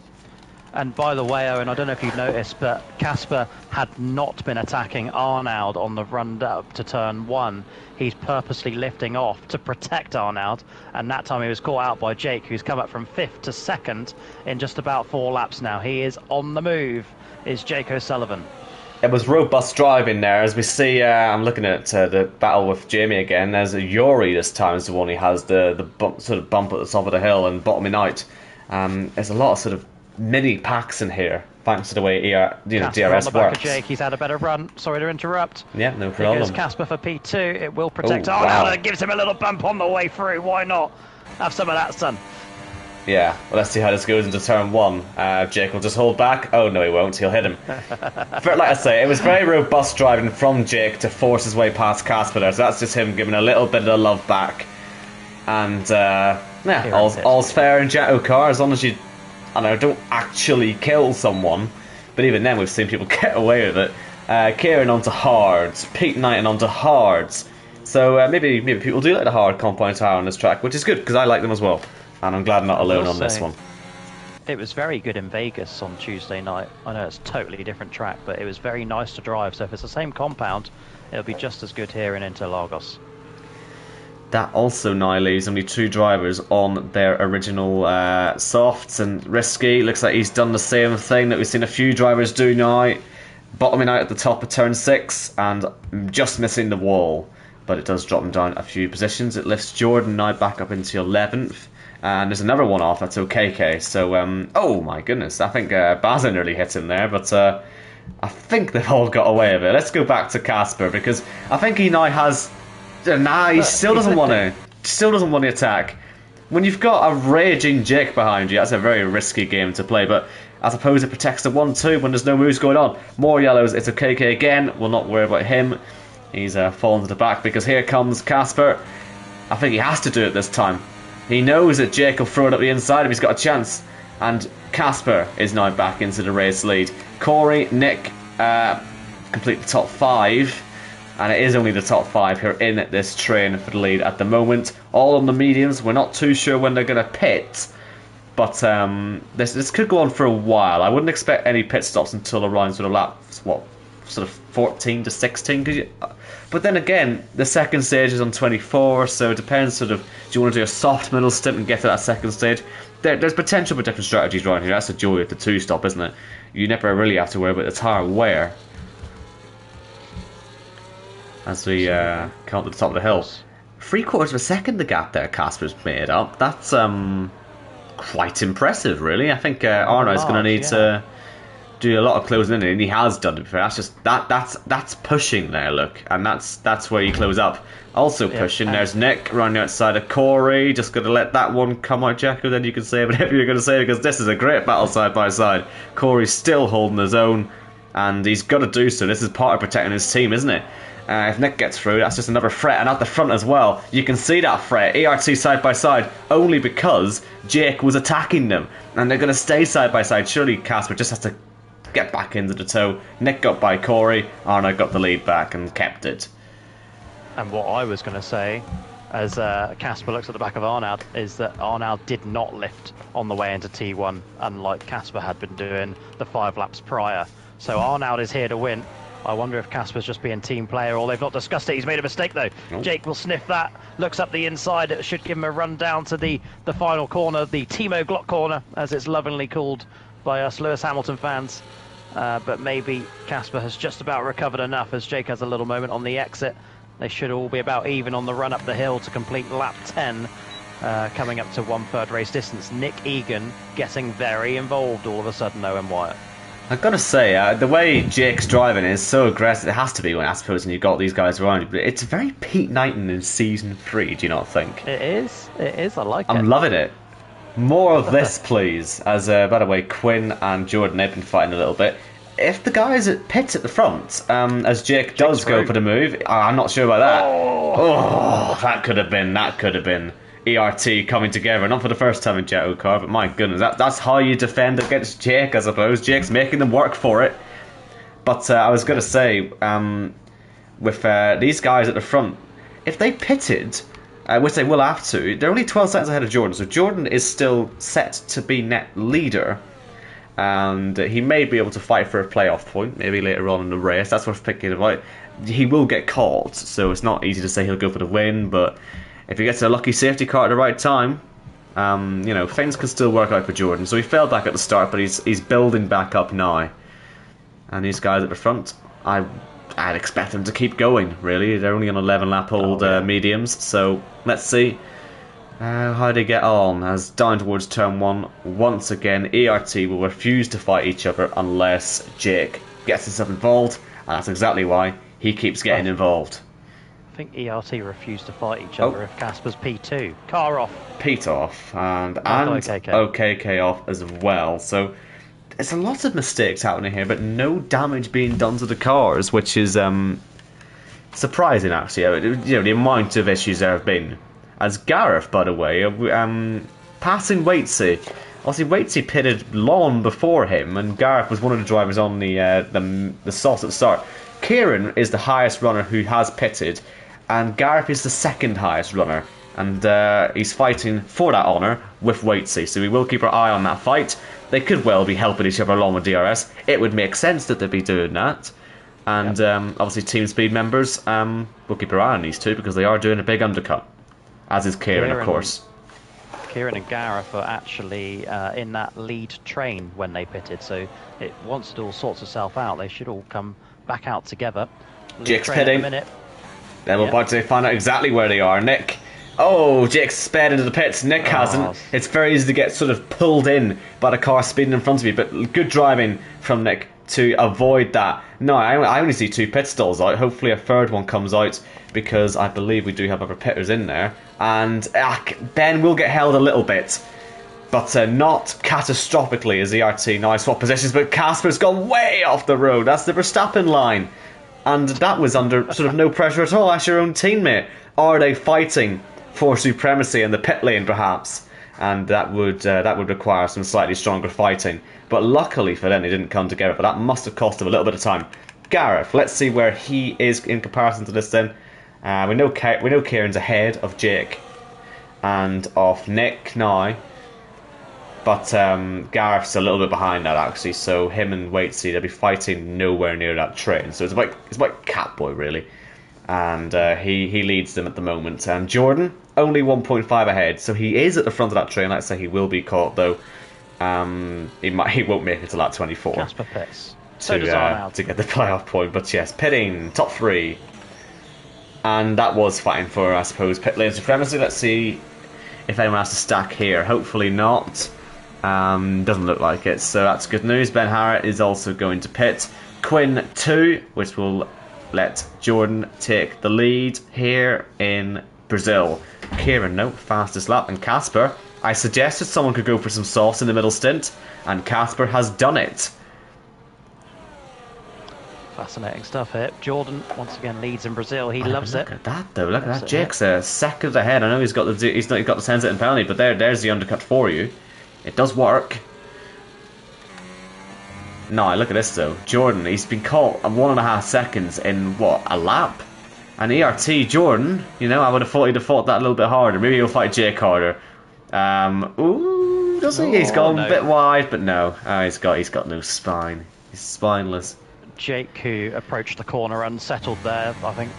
Speaker 2: And by the way, Owen, I don't know if you've noticed, but Casper had not been attacking Arnaud on the run up to turn 1. He's purposely lifting off to protect Arnaud, and that time he was caught out by Jake, who's come up from 5th to 2nd in just about 4 laps now. He is on the move, is Jake O'Sullivan.
Speaker 1: It was robust driving there, as we see. I'm looking at the battle with Jamie again. There's a Yuri this time is the one he has the sort of bump at the top of the hill and bottoming out. There's a lot of sort of mini packs in here, thanks to the way
Speaker 2: Casper on
Speaker 1: DRS
Speaker 2: the back
Speaker 1: works.
Speaker 2: of Jake. He's had a better run. Sorry to interrupt.
Speaker 1: Yeah, no
Speaker 2: Here goes
Speaker 1: problem.
Speaker 2: Casper for P2. It will protect
Speaker 1: Oh,
Speaker 2: Arnold
Speaker 1: wow.
Speaker 2: and gives him a little bump on the way through. Why not? Have some of that, son.
Speaker 1: Yeah, well, let's see how this goes into turn 1. Jake will just hold back. Oh, no, he won't. He'll hit him. But like I say, it was very robust driving from Jake to force his way past Casper there. So that's just him giving a little bit of the love back. And, yeah, all's fair in JACKOCAR as long as you, I don't actually kill someone. But even then, we've seen people get away with it. Kieran onto hards. Pete Knighton onto hards. So maybe people do like the hard compound tower on this track, which is good, because I like them as well. And I'm glad I'm not alone on this one.
Speaker 2: It was very good in Vegas on Tuesday night. I know it's a totally different track, but it was very nice to drive. So if it's the same compound, it'll be just as good here in Interlagos.
Speaker 1: That also now leaves only 2 drivers on their original softs, and Risky looks like he's done the same thing that we've seen a few drivers do now, bottoming out at the top of turn 6 and just missing the wall, but it does drop him down a few positions. It lifts Jordan now back up into 11th, and there's another one off, that's OKK. So oh my goodness, I think Baza nearly hit him there, but I think they've all got away with it. Let's go back to Casper, because I think he now has... Nah, he still doesn't want to. Still doesn't want to attack. When you've got a raging Jake behind you, that's a very risky game to play. But I suppose it protects the 1-2 when there's no moves going on. More yellows. It's a KK again. We'll not worry about him. He's fallen to the back because here comes Casper. I think he has to do it this time. He knows that Jake will throw it up the inside if he's got a chance. And Casper is now back into the race lead. Corey, Nick, complete the top 5. And it is only the top 5 who are in this train for the lead at the moment. All on the mediums. We're not too sure when they're going to pit. But this could go on for a while. I wouldn't expect any pit stops until around sort of laps, sort of 14 to 16. But then again, the second stage is on 24. So it depends sort of, do you want to do a soft middle stint and get to that second stage? There's potential for different strategies around here. That's the joy of the 2-stop, isn't it? You never really have to worry about the tyre wear. As we come up to the top of the hill. 3/4 of a second the gap there Casper's made up. That's quite impressive, really. I think Arno's going to need to do a lot of closing in, and he has done it. That's just that's pushing there, look, and that's where you close up. Also pushing. There's Nick running the outside of Corey. Just going to let that one come out, Jacko. Then you can say whatever you're going to say, because this is a great battle side by side. Corey's still holding his own, and he's got to do so. This is part of protecting his team, isn't it? If Nick gets through, that's just another threat. And at the front as well, you can see that threat. ERT side by side, only because Jake was attacking them. And they're going to stay side by side. Surely Casper just has to get back into the tow. Nick got by Corey. Arno got the lead back and kept it.
Speaker 2: And what I was going to say, as Casper looks at the back of Arnold, is that Arnold did not lift on the way into T1, unlike Casper had been doing the 5 laps prior. So Arnold is here to win. I wonder if Casper's just being team player, or they've not discussed it. He's made a mistake, though. Oh. Jake will sniff that, looks up the inside. It should give him a run down to the final corner, the Timo Glock corner, as it's lovingly called by us Lewis Hamilton fans. But maybe Casper has just about recovered enough, as Jake has a little moment on the exit. They should all be about even on the run up the hill to complete lap 10, coming up to 1/3 race distance. Nick Egan getting very involved all of a sudden, Owen Wyatt.
Speaker 1: I've got to say, the way Jake's driving is so aggressive. It has to be, when I suppose, when you've got these guys around you. But it's very Pete Knighton in Season 3, do you not think?
Speaker 2: It is. It is. I like it.
Speaker 1: I'm loving it. More of this, please. As, by the way, Quinn and Jordan have been fighting a little bit. If the guys at pits at the front, as Jake does go for the move, I'm not sure about that. Oh, that could have been ERT coming together, not for the first time in JACKOCAR, but my goodness, that's how you defend against Jake, I suppose. Jake's making them work for it. But I was going to say, with these guys at the front, if they pitted, which they will have to, they're only 12 seconds ahead of Jordan, so Jordan is still set to be net leader, and he may be able to fight for a playoff point, maybe later on in the race. That's worth thinking about. He will get caught, so it's not easy to say he'll go for the win, but if he gets a lucky safety car at the right time, things can still work out for Jordan. So he fell back at the start, but he's building back up now. And these guys at the front, I'd expect them to keep going, really. They're only on 11 lap old mediums, so let's see. How do they get on? As down towards turn 1, once again, ERT will refuse to fight each other unless Jake gets himself involved, and that's exactly why he keeps getting involved.
Speaker 2: I think ERT refused to fight each
Speaker 1: Oh.
Speaker 2: other if Casper's P2. Car off.
Speaker 1: Pete off, and
Speaker 2: OKK.
Speaker 1: OKK off as well, so there's a lot of mistakes happening here, but no damage being done to the cars, which is surprising, actually. You know, the amount of issues there have been. As Gareth, by the way, passing Waitsy. Obviously, Waitsy pitted long before him, and Gareth was one of the drivers on the sauce at the start. Kieran is the highest runner who has pitted, and Gareth is the second highest runner. And he's fighting for that honour with Waitsy, so we will keep our eye on that fight. They could well be helping each other along with DRS. It would make sense that they'd be doing that. And obviously, Team Speed members, we'll keep our eye on these two because they are doing a big undercut. As is Kieran, of course.
Speaker 2: Kieran and Gareth are actually in that lead train when they pitted, so once it all sorts itself out, they should all come back out together.
Speaker 1: Jake's pitting. Then we're about to find out exactly where they are. Nick. Oh, Jake's sped into the pits. Nick hasn't. It's very easy to get sort of pulled in by the car speeding in front of you, but good driving from Nick to avoid that. No, I only see 2 pit stalls out. Hopefully a third one comes out because I believe we do have other pitters in there. And Ben will get held a little bit, but not catastrophically as ERT now swap positions. But Casper's gone way off the road. That's the Verstappen line. And that was under sort of no pressure at all. That's your own teammate. Are they fighting for supremacy in the pit lane, perhaps? And that would require some slightly stronger fighting. But luckily for them, they didn't come together. But that must have cost them a little bit of time. Gareth, let's see where he is in comparison to this then. We know Kieran's ahead of Jake and of Nick now. But Gareth's a little bit behind that, actually. So him and Waitsy, they'll be fighting nowhere near that train. So it's about Catboy, really. And he leads them at the moment. And Jordan, only 1.5 ahead. So he is at the front of that train. Let's say he will be caught, though. He won't make it to lap 24.
Speaker 2: Casper pits.
Speaker 1: To get the playoff point. But yes, pitting, top 3. And that was fighting for, I suppose, pit lane supremacy. Let's see if anyone has to stack here. Hopefully not. Doesn't look like it, so that's good news. Ben Harrett is also going to pit. Quinn 2, which will let Jordan take the lead here in Brazil. Kieran, no, fastest lap. And Casper, I suggested someone could go for some sauce in the middle stint, and Casper has done it.
Speaker 2: Fascinating stuff here. Jordan once again leads in Brazil. He loves it.
Speaker 1: Look at that, though. Look at that. Jake's a second ahead. I know he's got the 10-second penalty, but there's the undercut for you. It does work. No, look at this though. Jordan, he's been caught 1.5 seconds in what, a lap? And ERT Jordan, you know, I would have thought he'd have fought that a little bit harder. Maybe he'll fight Jake harder. Ooh, does he? He's gone a bit wide, but no. Oh, he's got no spine. He's spineless.
Speaker 2: Jake, who approached the corner unsettled there, I think,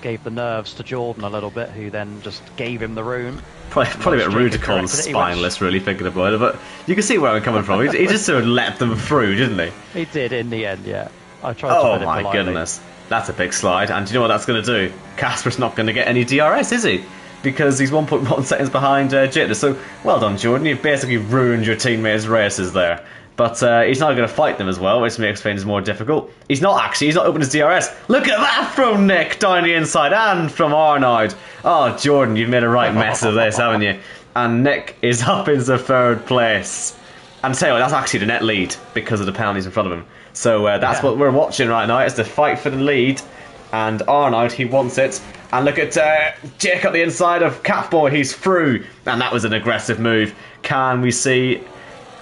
Speaker 2: gave the nerves to Jordan a little bit, who then just gave him the room.
Speaker 1: Probably a bit rude to call him spineless, really, thinking about it, but you can see where I'm coming from. He just sort of let them through, didn't he?
Speaker 2: He did in the end, yeah. I tried to put it politely.
Speaker 1: My goodness. That's a big slide, and do you know what that's going to do? Casper's not going to get any DRS, is he? Because he's 1.1 seconds behind Jita. So, well done, Jordan. You've basically ruined your teammates' races there. But he's not going to fight them as well, which makes things more difficult. He's not opened his DRS. Look at that from Nick down the inside and from Arnaud. Oh, Jordan, you've made a right mess of this, haven't you? And Nick is up into 3rd place. And tell you what, that's actually the net lead because of the penalties in front of him. So that's what we're watching right now. It's the fight for the lead. And Arnaud, he wants it. And look at Jake at the inside of Catboy. He's through. And that was an aggressive move. Can we see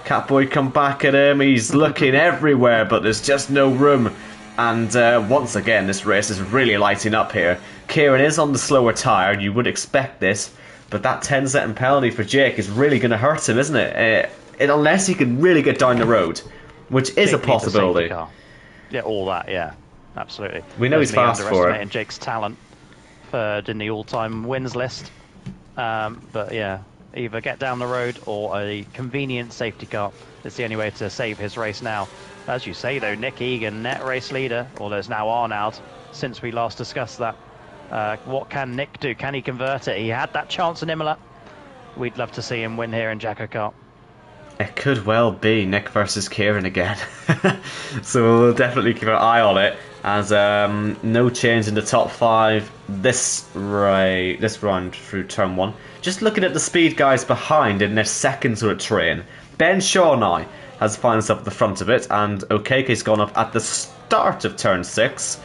Speaker 1: Catboy come back at him? He's looking everywhere, but there's just no room. And once again, this race is really lighting up here. Kieran is on the slower tyre. You would expect this. But that 10-second penalty for Jake is really going to hurt him, isn't it? Unless he can really get down the road, which is a possibility.
Speaker 2: Yeah, all that, yeah. Absolutely.
Speaker 1: We know he's fast for it.
Speaker 2: Jake's talent, 3rd in the all-time wins list. But yeah, either get down the road or a convenient safety car. It's the only way to save his race now. As you say, though, Nick Egan, net race leader, although it's now Arnaud, since we last discussed that. What can Nick do? Can he convert it? He had that chance in Imola. We'd love to see him win here in JACKOCAR.
Speaker 1: It could well be Nick versus Kieran again. So we'll definitely keep an eye on it. As no change in the top 5 this round through turn 1. Just looking at the speed guys behind in their second sort of train. Ben Shaw now has found himself at the front of it, and Okeke's gone up at the start of turn 6,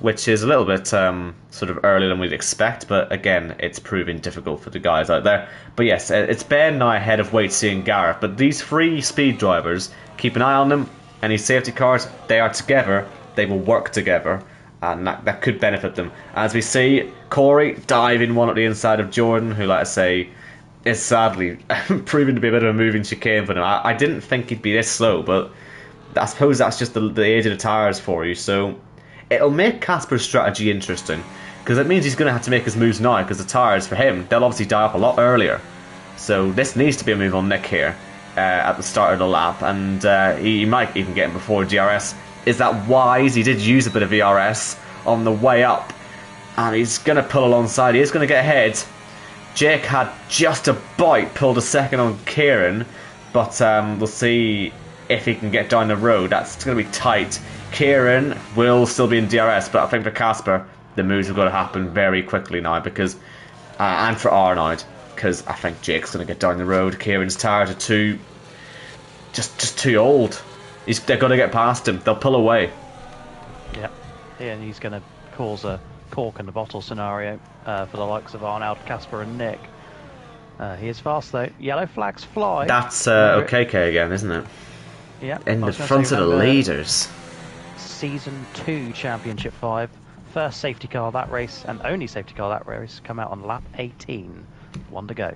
Speaker 1: which is a little bit sort of earlier than we'd expect, but again, it's proving difficult for the guys out there. But yes, it's Ben now ahead of Waitsy and Garrett, but these 3 speed drivers, keep an eye on them. Any safety cars, they are together, they will work together, and that could benefit them. As we see, Corey diving one at the inside of Jordan, who, like I say, is sadly proving to be a bit of a moving chicane for him. I didn't think he'd be this slow, but I suppose that's just the age of the tyres for you, so it'll make Casper's strategy interesting, because it means he's going to have to make his moves now, because the tyres, for him, they'll obviously die off a lot earlier. So this needs to be a move on Nick here at the start of the lap, and he might even get him before DRS. Is that wise? He did use a bit of VRS on the way up, and he's going to pull alongside. He is going to get ahead. Jake had just about pulled a second on Kieran, but we'll see if he can get down the road. That's going to be tight. Kieran will still be in DRS, but I think for Casper, the moves have got to happen very quickly now, because and for Arnold, because I think Jake's going to get down the road. Kieran's tyres are just too old. They're going to get past him. They'll pull away.
Speaker 2: Yeah, and he's going to cause a cork in the bottle scenario for the likes of Arnold, Casper and Nick. He is fast though. Yellow flags fly.
Speaker 1: That's Okeke again, isn't it?
Speaker 2: Yeah.
Speaker 1: In the front of the leaders.
Speaker 2: Season 2 Championship 5. First safety car that race, and only safety car that race, come out on lap 18. 1 to go.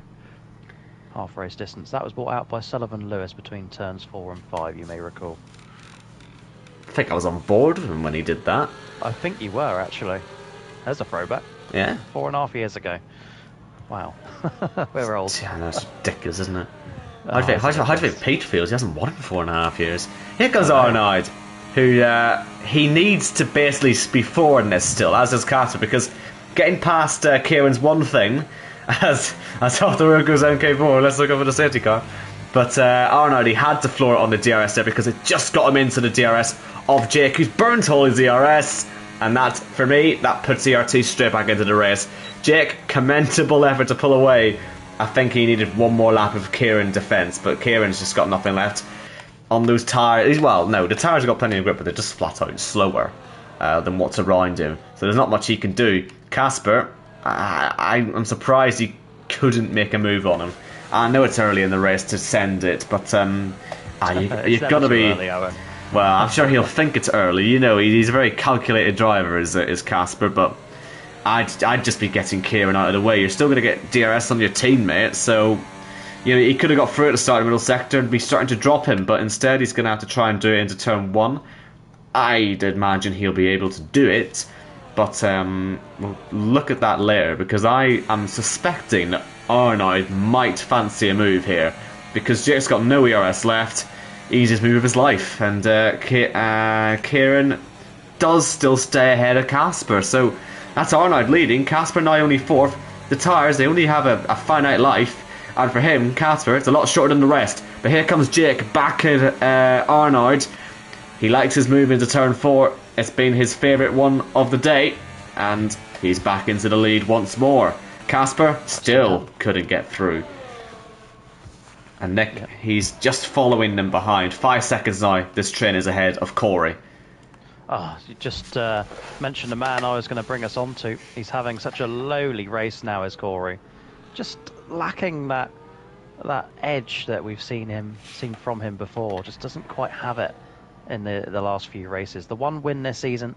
Speaker 2: Half race distance. That was brought out by Sullivan Lewis between turns 4 and 5, you may recall.
Speaker 1: I think I was on board with him when he did that.
Speaker 2: I think you were, actually. There's a throwback.
Speaker 1: Yeah.
Speaker 2: 4.5 years ago. Wow. We're old.
Speaker 1: Yeah, that's ridiculous, isn't it?
Speaker 2: Oh,
Speaker 1: how do you think Pete feels? He hasn't won it for 4.5 years. Here comes Arnold, who he needs to basically be forward in this still, as does Carter, because getting past Kieran's one thing, as off the road goes MK4, let's look over the safety car. But Arnold, he had to floor it on the DRS there, because it just got him into the DRS of Jake, who's burnt all his DRS. And that, for me, that puts ERT straight back into the race. Jake, commendable effort to pull away. I think he needed one more lap of Kieran defence, but Kieran's just got nothing left on those tyres. Well, no, the tyres have got plenty of grip, but they're just flat out slower than what's around him. So there's not much he can do. Casper, I'm surprised he couldn't make a move on him. I know it's early in the race to send it, but you've got to be...
Speaker 2: Early,
Speaker 1: well, I'm sure he'll think it's early. You know, he's a very calculated driver, is Casper, but I'd just be getting Kieran out of the way. You're still going to get DRS on your teammate, so you know he could have got through at the start of the middle sector and be starting to drop him, but instead he's going to have to try and do it into turn 1. I'd imagine he'll be able to do it, but we'll look at that later, because I am suspecting that Arnold might fancy a move here, because Jake's got no ERS left. Easiest move of his life, and Kieran does still stay ahead of Casper, so that's Arnold leading. Casper now only 4th. The tyres, they only have a finite life, and for him, Casper, it's a lot shorter than the rest. But here comes Jake back at Arnold. He likes his move into turn 4. It's been his favourite one of the day, and he's back into the lead once more. Casper still couldn't get through. And Nick, he's just following them behind. 5 seconds now, this train is ahead of Corey.
Speaker 2: You just mentioned the man I was going to bring us on to. He's having such a lowly race now as Corey. Just lacking that edge that we've seen from him before. Just doesn't quite have it in the last few races. The one win this season,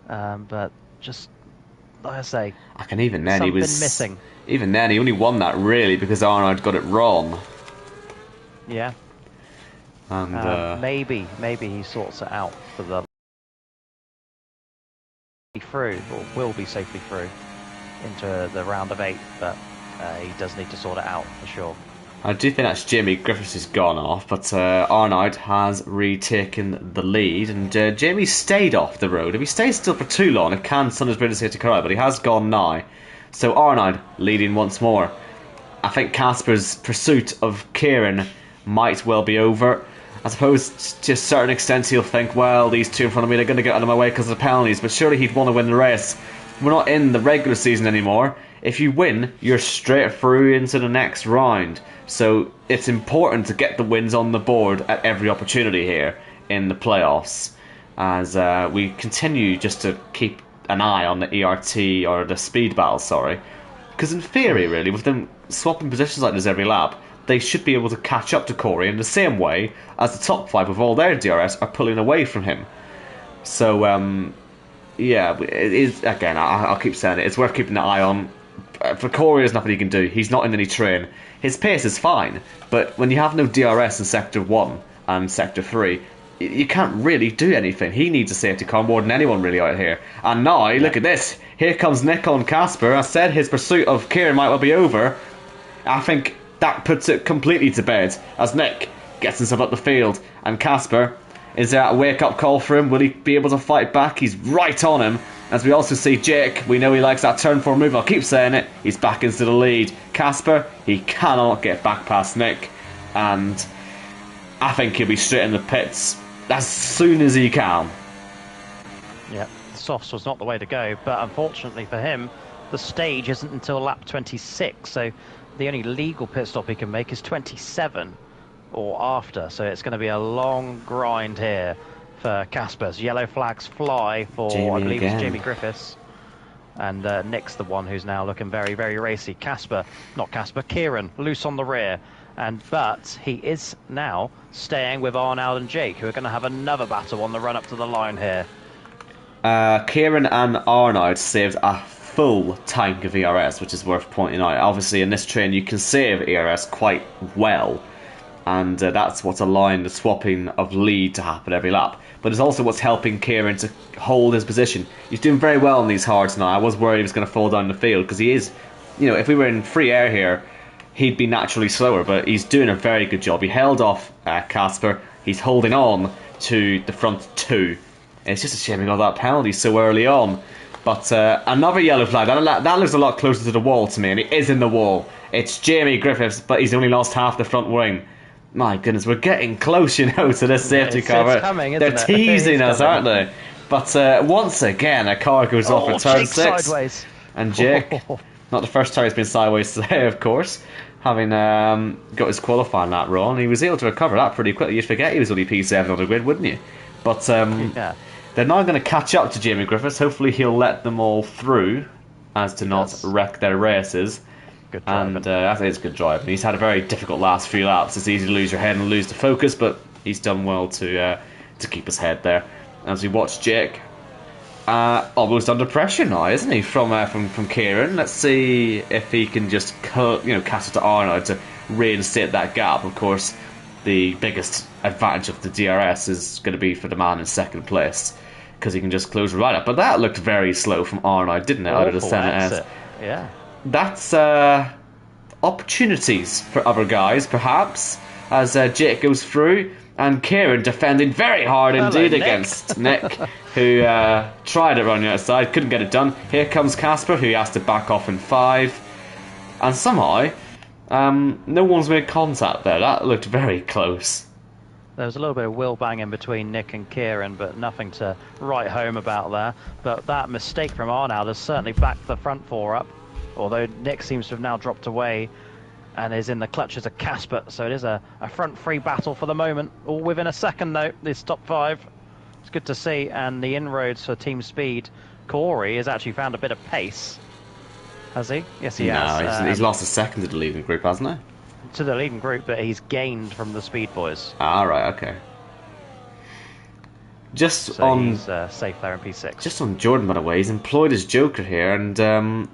Speaker 2: but just, like I say,
Speaker 1: Even then he was
Speaker 2: missing.
Speaker 1: Even then, he only won that really because Arnold got it wrong.
Speaker 2: Yeah.
Speaker 1: And
Speaker 2: maybe he sorts it out for the through, or will be safely through into the round of 8, but he does need to sort it out for sure.
Speaker 1: I do think that's Jamie Griffiths who's gone off, but Arnold has retaken the lead, and Jamie stayed off the road. If he stays still for too long, it can send his bridges here to corral, but he has gone now. So Arnold leading once more. I think Casper's pursuit of Kieran might well be over. I suppose to a certain extent he'll think, well, these two in front of me, they're going to get out of my way because of the penalties, but surely he'd want to win the race. We're not in the regular season anymore. If you win, you're straight through into the next round. So it's important to get the wins on the board at every opportunity here in the playoffs, as we continue just to keep an eye on the ERT, or the speed battle, sorry. Because in theory, really, with them swapping positions like this every lap, they should be able to catch up to Corey in the same way as the top 5 with all their DRS are pulling away from him. So, yeah, it is, again, I'll keep saying it, it's worth keeping an eye on. For Corey, there's nothing he can do. He's not in any train. His pace is fine, but when you have no DRS in Sector 1 and Sector 3, you can't really do anything. He needs a safety car more than anyone really out here. And now, look at this. Here comes Nick on Casper. I said his pursuit of Kieran might well be over. I think that puts it completely to bed as Nick gets himself up the field. And Casper, is that a wake-up call for him? Will he be able to fight back? He's right on him. As we also see Jake, we know he likes that turn 4 move. I'll keep saying it. He's back into the lead. Casper, he cannot get back past Nick. And I think he'll be straight in the pits as soon as he can.
Speaker 2: Yeah, softs was not the way to go, but unfortunately for him, the stage isn't until lap 26, so the only legal pit stop he can make is 27 or after, so it's going to be a long grind here for Casper's. Yellow flags fly for,
Speaker 1: Jamie
Speaker 2: I believe
Speaker 1: again.
Speaker 2: it's Jamie Griffiths, and Nick's the one who's now looking very, very racy. Kieran, loose on the rear. But he is now staying with Arnold and Jake, who are going to have another battle on the run up to the line here.
Speaker 1: Kieran and Arnold saved a full tank of ERS, which is worth pointing out. Obviously, in this train, you can save ERS quite well, and that's what's allowing the swapping of lead to happen every lap. But it's also what's helping Kieran to hold his position. He's doing very well in these hards now. I was worried he was going to fall down the field, because he is, you know, if we were in free air here, he'd be naturally slower, but he's doing a very good job. He held off Casper. He's holding on to the front 2. It's just a shame he got that penalty so early on. But another yellow flag. That looks a lot closer to the wall to me, and it is in the wall. It's Jamie Griffiths, but he's only lost half the front wing. My goodness, we're getting close, you know, to this safety car.
Speaker 2: It's coming,
Speaker 1: they're
Speaker 2: isn't it?
Speaker 1: teasing us, aren't they? But once again, a car goes off at turn 6.
Speaker 2: Sideways.
Speaker 1: And Jake, not the first time he's been sideways today, of course, having got his qualifying lap wrong. He was able to recover that pretty quickly. You'd forget he was only P7 on the grid, wouldn't you? But yeah. They're now going to catch up to Jamie Griffiths. Hopefully he'll let them all through, as to not wreck their races.
Speaker 2: Good driving.
Speaker 1: And I think it's good driving. He's had a very difficult last few laps. It's easy to lose your head and lose the focus, but he's done well to keep his head there. As we watch Jake, almost under pressure now, isn't he? From Kieran. Let's see if he can just catch it to Arnold to reinstate that gap. Of course, the biggest advantage of the DRS is going to be for the man in second place, because he can just close right up. But that looked very slow from Arnold, didn't it? Out of the Senate S.
Speaker 2: Yeah.
Speaker 1: That's opportunities for other guys, perhaps, as Jake goes through. And Kieran defending very hard indeed against Nick, who tried it around the outside, couldn't get it done. Here comes Casper, who has to back off in 5. And somehow, no one's made contact there. That looked very close.
Speaker 2: There was a little bit of wheel banging between Nick and Kieran, but nothing to write home about there. But that mistake from Arnold has certainly backed the front 4 up, although Nick seems to have now dropped away and is in the clutches of Casper. So it is a front 3 battle for the moment, all within a second though, this top 5. It's good to see, and the inroads for Team Speed. Corey has actually found a bit of pace. Has he? Yes, he has.
Speaker 1: No, he's lost a second to the leading group, hasn't he?
Speaker 2: To the leading group, but he's gained from the Speed Boys.
Speaker 1: Ah, right, okay. He's
Speaker 2: safe there in P6.
Speaker 1: Just on Jordan, by the way, he's employed his Joker here, and well,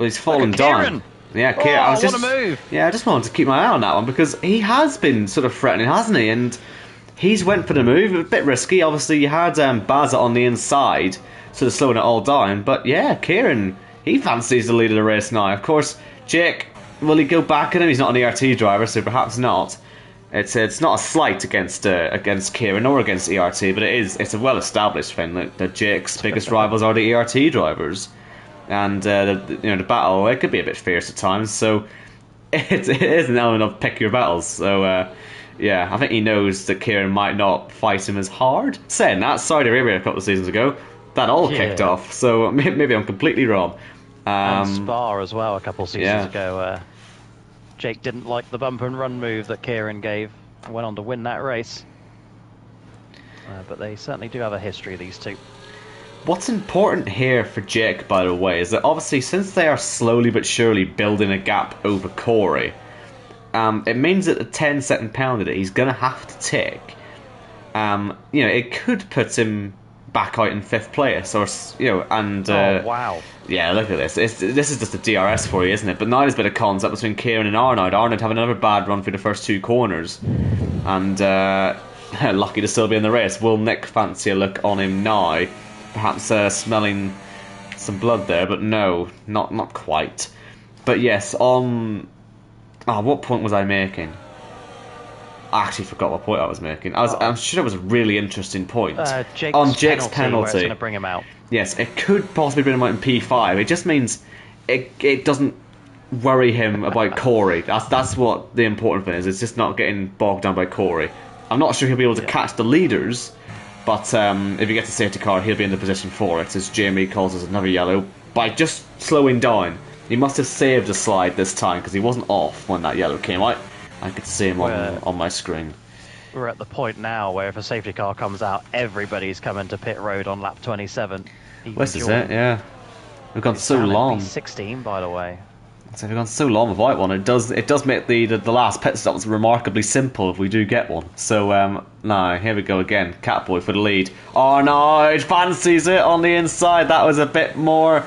Speaker 1: he's fallen down. Yeah, Kieran.
Speaker 2: What a move!
Speaker 1: Yeah, I just wanted to keep my eye on that one, because he has been sort of threatening, hasn't he? And he's went for the move, a bit risky. Obviously, you had Baza on the inside, sort of slowing it all down. But yeah, Kieran, he fancies the lead of the race now. Of course, Jake will he go back at him? He's not an ERT driver, so perhaps not. It's not a slight against Kieran or against ERT, but it's a well-established thing that Jake's biggest rivals are the ERT drivers, and the battle, it could be a bit fierce at times. So it is an element of pick your battles. So yeah, I think he knows that Kieran might not fight him as hard. Saying that, Saudi Arabia a couple of seasons ago, that all kicked off. So maybe I'm completely wrong.
Speaker 2: And Spa as well a couple of seasons ago. Jake didn't like the bump and run move that Kieran gave and went on to win that race. But they certainly do have a history, these two.
Speaker 1: What's important here for Jake, by the way, is that obviously since they are slowly but surely building a gap over Corey, it means that the 10-second penalty that he's going to have to take, it could put him back out in 5th place, or
Speaker 2: oh wow,
Speaker 1: yeah, look at this. This is just a DRS for you, isn't it? But now there's a bit of contact between Kieran and Arnold. Arnold having another bad run through the first 2 corners, and lucky to still be in the race. Will Nick fancy a look on him now? Perhaps smelling some blood there, but no, not quite. But yes, on what point was I making? I actually forgot what point I was making. I'm sure it was a really interesting point. Jake's penalty.
Speaker 2: Where it's going to bring him out.
Speaker 1: Yes, it could possibly bring him out in P5. It just means it doesn't worry him about Corey. That's what the important thing is. It's just not getting bogged down by Corey. I'm not sure he'll be able to catch the leaders, but if he gets a safety car, he'll be in the position for it, as Jamie calls us another yellow, by just slowing down. He must have saved the slide this time, because he wasn't off when that yellow came out. I could see him on my screen.
Speaker 2: We're at the point now where if a safety car comes out, everybody's coming to pit road on lap 27.
Speaker 1: This is it, yeah. We've gone so long.
Speaker 2: 16, by the way.
Speaker 1: So we've gone so long without one. It does make the last pit stops remarkably simple if we do get one. So now here we go again. Catboy for the lead. Oh no, it fancies it on the inside. That was a bit more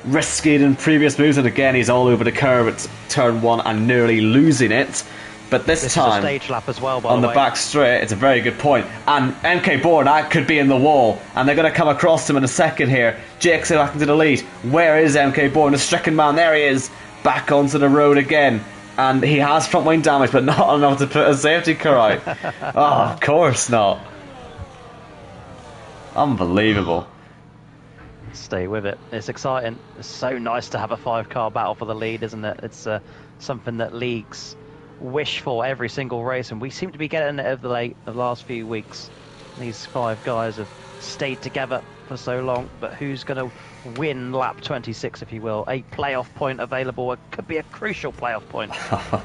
Speaker 1: risky than previous moves, and again he's all over the curb at turn 1 and nearly losing it. But this time,
Speaker 2: is a stage lap as well, by
Speaker 1: on
Speaker 2: the
Speaker 1: the back straight, it's a very good point. And MK Bourne, that could be in the wall, and they're going to come across him in a second here. Jake's back into the lead. Where is MK Bourne? The stricken man, there he is, back onto the road again. And he has front wing damage, but not enough to put a safety car out. Oh, of course not. Unbelievable.
Speaker 2: Stay with it. It's exciting. It's so nice to have a 5-car battle for the lead, isn't it? It's something that leagues wish for every single race, and we seem to be getting it over the last few weeks. These 5 guys have stayed together for so long, but who's going to win lap 26, if you will? A playoff point available. It could be a crucial playoff point.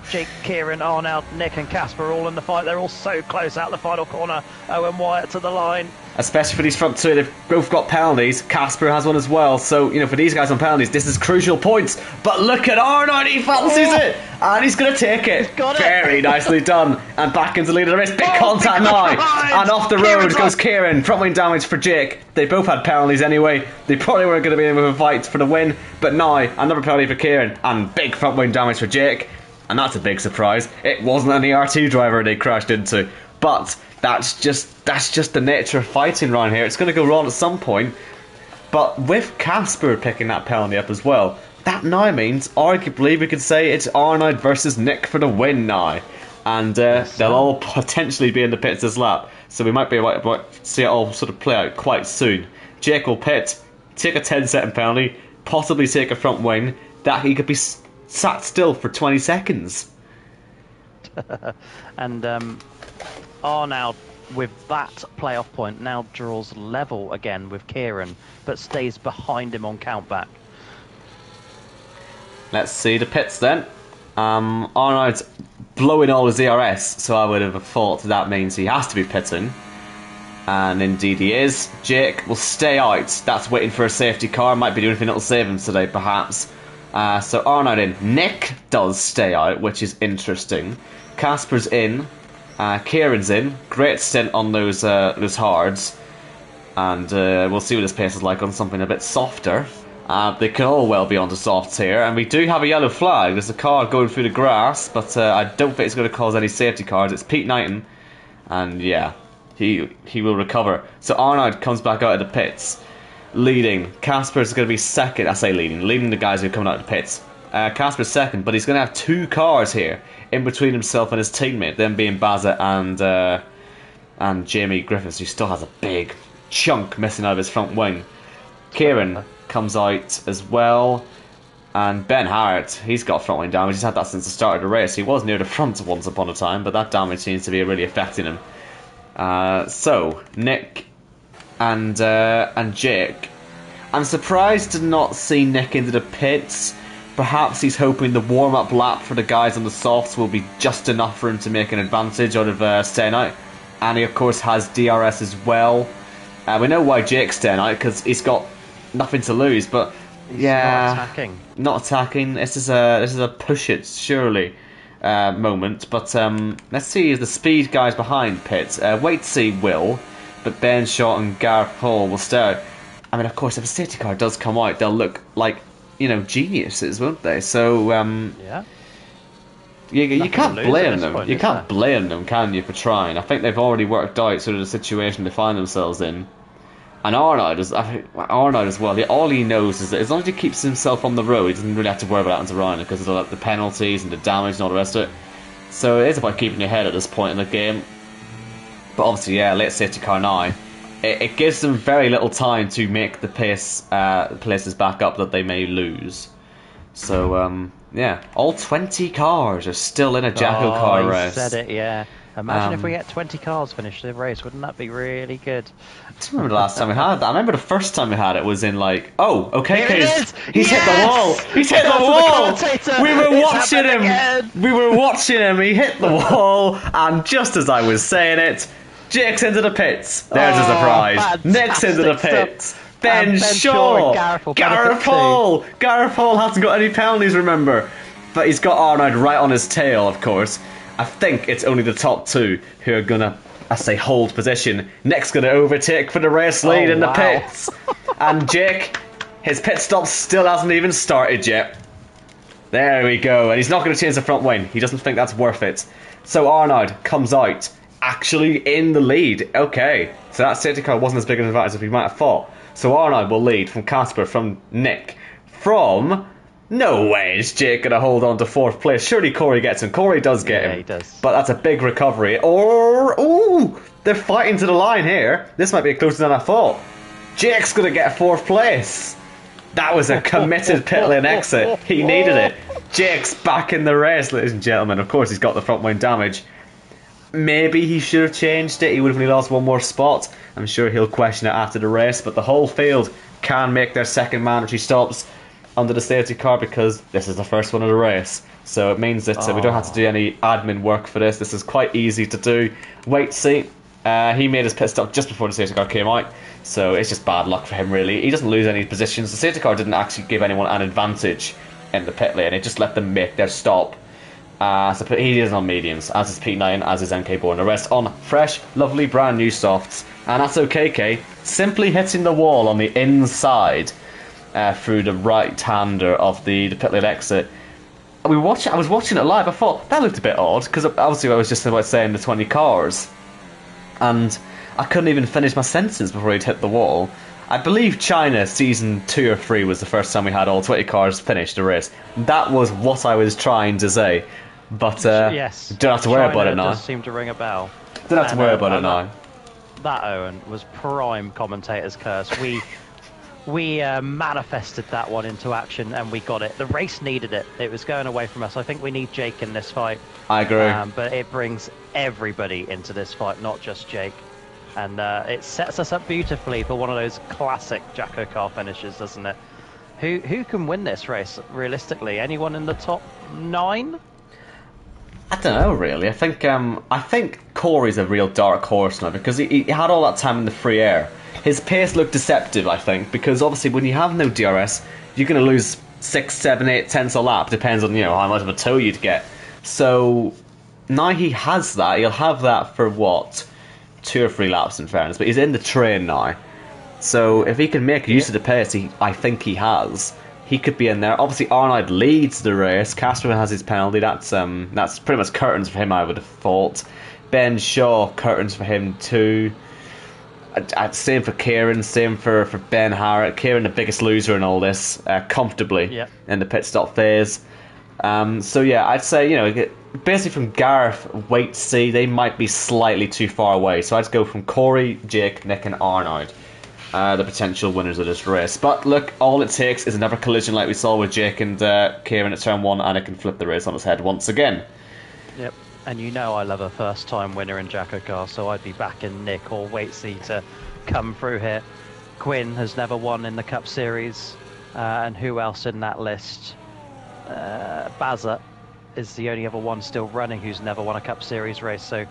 Speaker 2: Jake, Kieran, Arnold, Nick and Casper all in the fight. They're all so close out the final corner. Owen Wyatt to the line.
Speaker 1: Especially for these front 2, they've both got penalties. Casper has one as well, so for these guys on penalties, this is crucial points. But look at Arnold, he fancies it, and he's going to take it.
Speaker 2: He's got it.
Speaker 1: Very nicely done, and back into the lead of the race. Big contact now, and off the road goes Kieran. Front wing damage for Jake. They both had penalties anyway. They probably weren't going to be in with a fight for the win, but now another penalty for Kieran, and big front wing damage for Jake. And that's a big surprise. It wasn't an ERT driver they crashed into, but that's just the nature of fighting around here. It's going to go wrong at some point. But with Casper picking that penalty up as well, that now means arguably we could say it's Arnold versus Nick for the win now. And they'll all potentially be in the pits this lap. So we might be able to see it all sort of play out quite soon. Jake will pit, take a 10-second penalty, possibly take a front wing, that he could be sat still for 20 seconds.
Speaker 2: And Arnold, with that playoff point, now draws level again with Kieran, but stays behind him on countback.
Speaker 1: Let's see the pits then. Arnold's blowing all his ERS, so I would have thought that means he has to be pitting. And indeed he is. Jake will stay out. That's waiting for a safety car. Might be the only thing that'll save him today, perhaps. So Arnold in. Nick does stay out, which is interesting. Casper's in. Kieran's in. Great stint on those hards. And we'll see what his pace is like on something a bit softer. They could all well be onto softs here. And we do have a yellow flag. There's a car going through the grass, but I don't think it's going to cause any safety cars. It's Pete Knighton. And yeah, he will recover. So Arnold comes back out of the pits, leading. Casper's going to be second. I say leading the guys who are coming out of the pits. Casper's second, but he's going to have 2 cars here in between himself and his teammate, them being Baza and Jamie Griffiths, who still has a big chunk missing out of his front wing. Kieran comes out as well, and Ben Hart, he's got front wing damage. He's had that since the start of the race. He was near the front once upon a time, but that damage seems to be really affecting him. So Nick and Jake. I'm surprised to not see Nick into the pits. Perhaps he's hoping the warm-up lap for the guys on the softs will be just enough for him to make an advantage out of staying out. And he, of course, has DRS as well. We know why Jake's staying out, because he's got nothing to lose. But
Speaker 2: he's not
Speaker 1: attacking. This is a push it surely moment. But let's see the speed guys behind pits. Wait to see Will, but Ben Shaw and Gareth Hall will stay. I mean, of course, if a safety car does come out, they'll look like, geniuses, won't they? So,
Speaker 2: yeah.
Speaker 1: You can't blame them. You can't blame them, can you, for trying? I think they've already worked out sort of the situation they find themselves in. And Arnold as well. All he knows is that as long as he keeps himself on the road, he doesn't really have to worry about that into Ryan, because of the penalties and the damage and all the rest of it. So it is about keeping your head at this point in the game. But obviously, yeah, late safety car now. It gives them very little time to make the places back up that they may lose. So, yeah, all 20 cars are still in a JACKOCAR race.
Speaker 2: Said it, yeah. Imagine if we get 20 cars finish the race, wouldn't that be really good?
Speaker 1: I don't remember the last time we had that. I remember the first time we had it was in he's hit the wall. He's hit the wall. We were watching him. Again. We were watching him. He hit the wall, and just as I was saying it, Jake's into the pits. There's a surprise. Nick's into the pits. Ben Shaw. Gareth Hall. Gareth Hall hasn't got any penalties, remember. But he's got Arnold right on his tail, of course. I think it's only the top 2 who are going to, hold position. Nick's going to overtake for the race lead in the pits. And Jake, his pit stop still hasn't even started yet. There we go. And he's not going to change the front wing. He doesn't think that's worth it. So Arnold comes out, actually in the lead. Okay, so that safety car wasn't as big an advantage as we might have thought. So Arnold will lead from Casper, from Nick, from... No way is Jake going to hold on to 4th place. Surely Corey gets him. Corey does get him.
Speaker 2: Yeah, he does.
Speaker 1: But that's a big recovery. They're fighting to the line here. This might be closer than I thought. Jake's going to get 4th place. That was a committed pit lane exit. He needed it. Jake's back in the race, ladies and gentlemen. Of course, he's got the front wing damage. Maybe he should have changed it. He would have only lost 1 more spot. I'm sure he'll question it after the race. But the whole field can make their second mandatory stops under the safety car, because this is the first one of the race. So it means that we don't have to do any admin work for this. This is quite easy to do. Wait, see, he made his pit stop just before the safety car came out, so it's just bad luck for him, really. He doesn't lose any positions. The safety car didn't actually give anyone an advantage in the pit lane. It just let them make their stop. So he is on mediums, as is P9, as is MK4, and the rest on fresh, lovely, brand new softs. And that's OKK, simply hitting the wall on the inside through the right-hander of the pit lane exit. I was watching it live. I thought that looked a bit odd, because obviously I was just about saying the 20 cars, and I couldn't even finish my sentence before he'd hit the wall. I believe China season 2 or 3 was the first time we had all 20 cars finish the race. That was what I was trying to say, but
Speaker 2: yes,
Speaker 1: don't have to worry about it now.
Speaker 2: Does seem to ring a bell.
Speaker 1: Don't have to worry about it now.
Speaker 2: That, Owen, was prime commentator's curse. We manifested that one into action, and we got it. The race needed it. It was going away from us. I think we need Jake in this fight.
Speaker 1: I agree.
Speaker 2: But it brings everybody into this fight, not just Jake. And it sets us up beautifully for one of those classic JACKOCAR finishes, doesn't it? Who can win this race, realistically? Anyone in the top 9?
Speaker 1: I don't know, really. I think Corey's a real dark horse now, because he had all that time in the free air. His pace looked deceptive, I think, because obviously when you have no DRS, you're going to lose 6, 7, 8 tenths a lap. Depends on how much of a tow you'd get. So now he has that. He'll have that for what, 2 or 3 laps in fairness. But he's in the train now. So if he can make use of the pace, I think he has. He could be in there. Obviously Arnold leads the race. Casper has his penalty. That's pretty much curtains for him, I would have thought. Ben Shaw, curtains for him too. Same for Kieran, same for Ben Harrett. Kieran, the biggest loser in all this, comfortably in the pit stop phase. So yeah, I'd say, basically from Gareth, wait to see, they might be slightly too far away. So I'd go from Corey, Jake, Nick and Arnold, the potential winners of this race. But look, all it takes is another collision like we saw with Jake and Kieran at turn 1, and it can flip the race on its head once again.
Speaker 2: Yep, and I love a first-time winner in JACKOCAR, so I'd be backing Nick or Waitsy to come through here. Quinn has never won in the Cup Series, and who else in that list? Bazza is the only other one still running who's never won a Cup Series race, so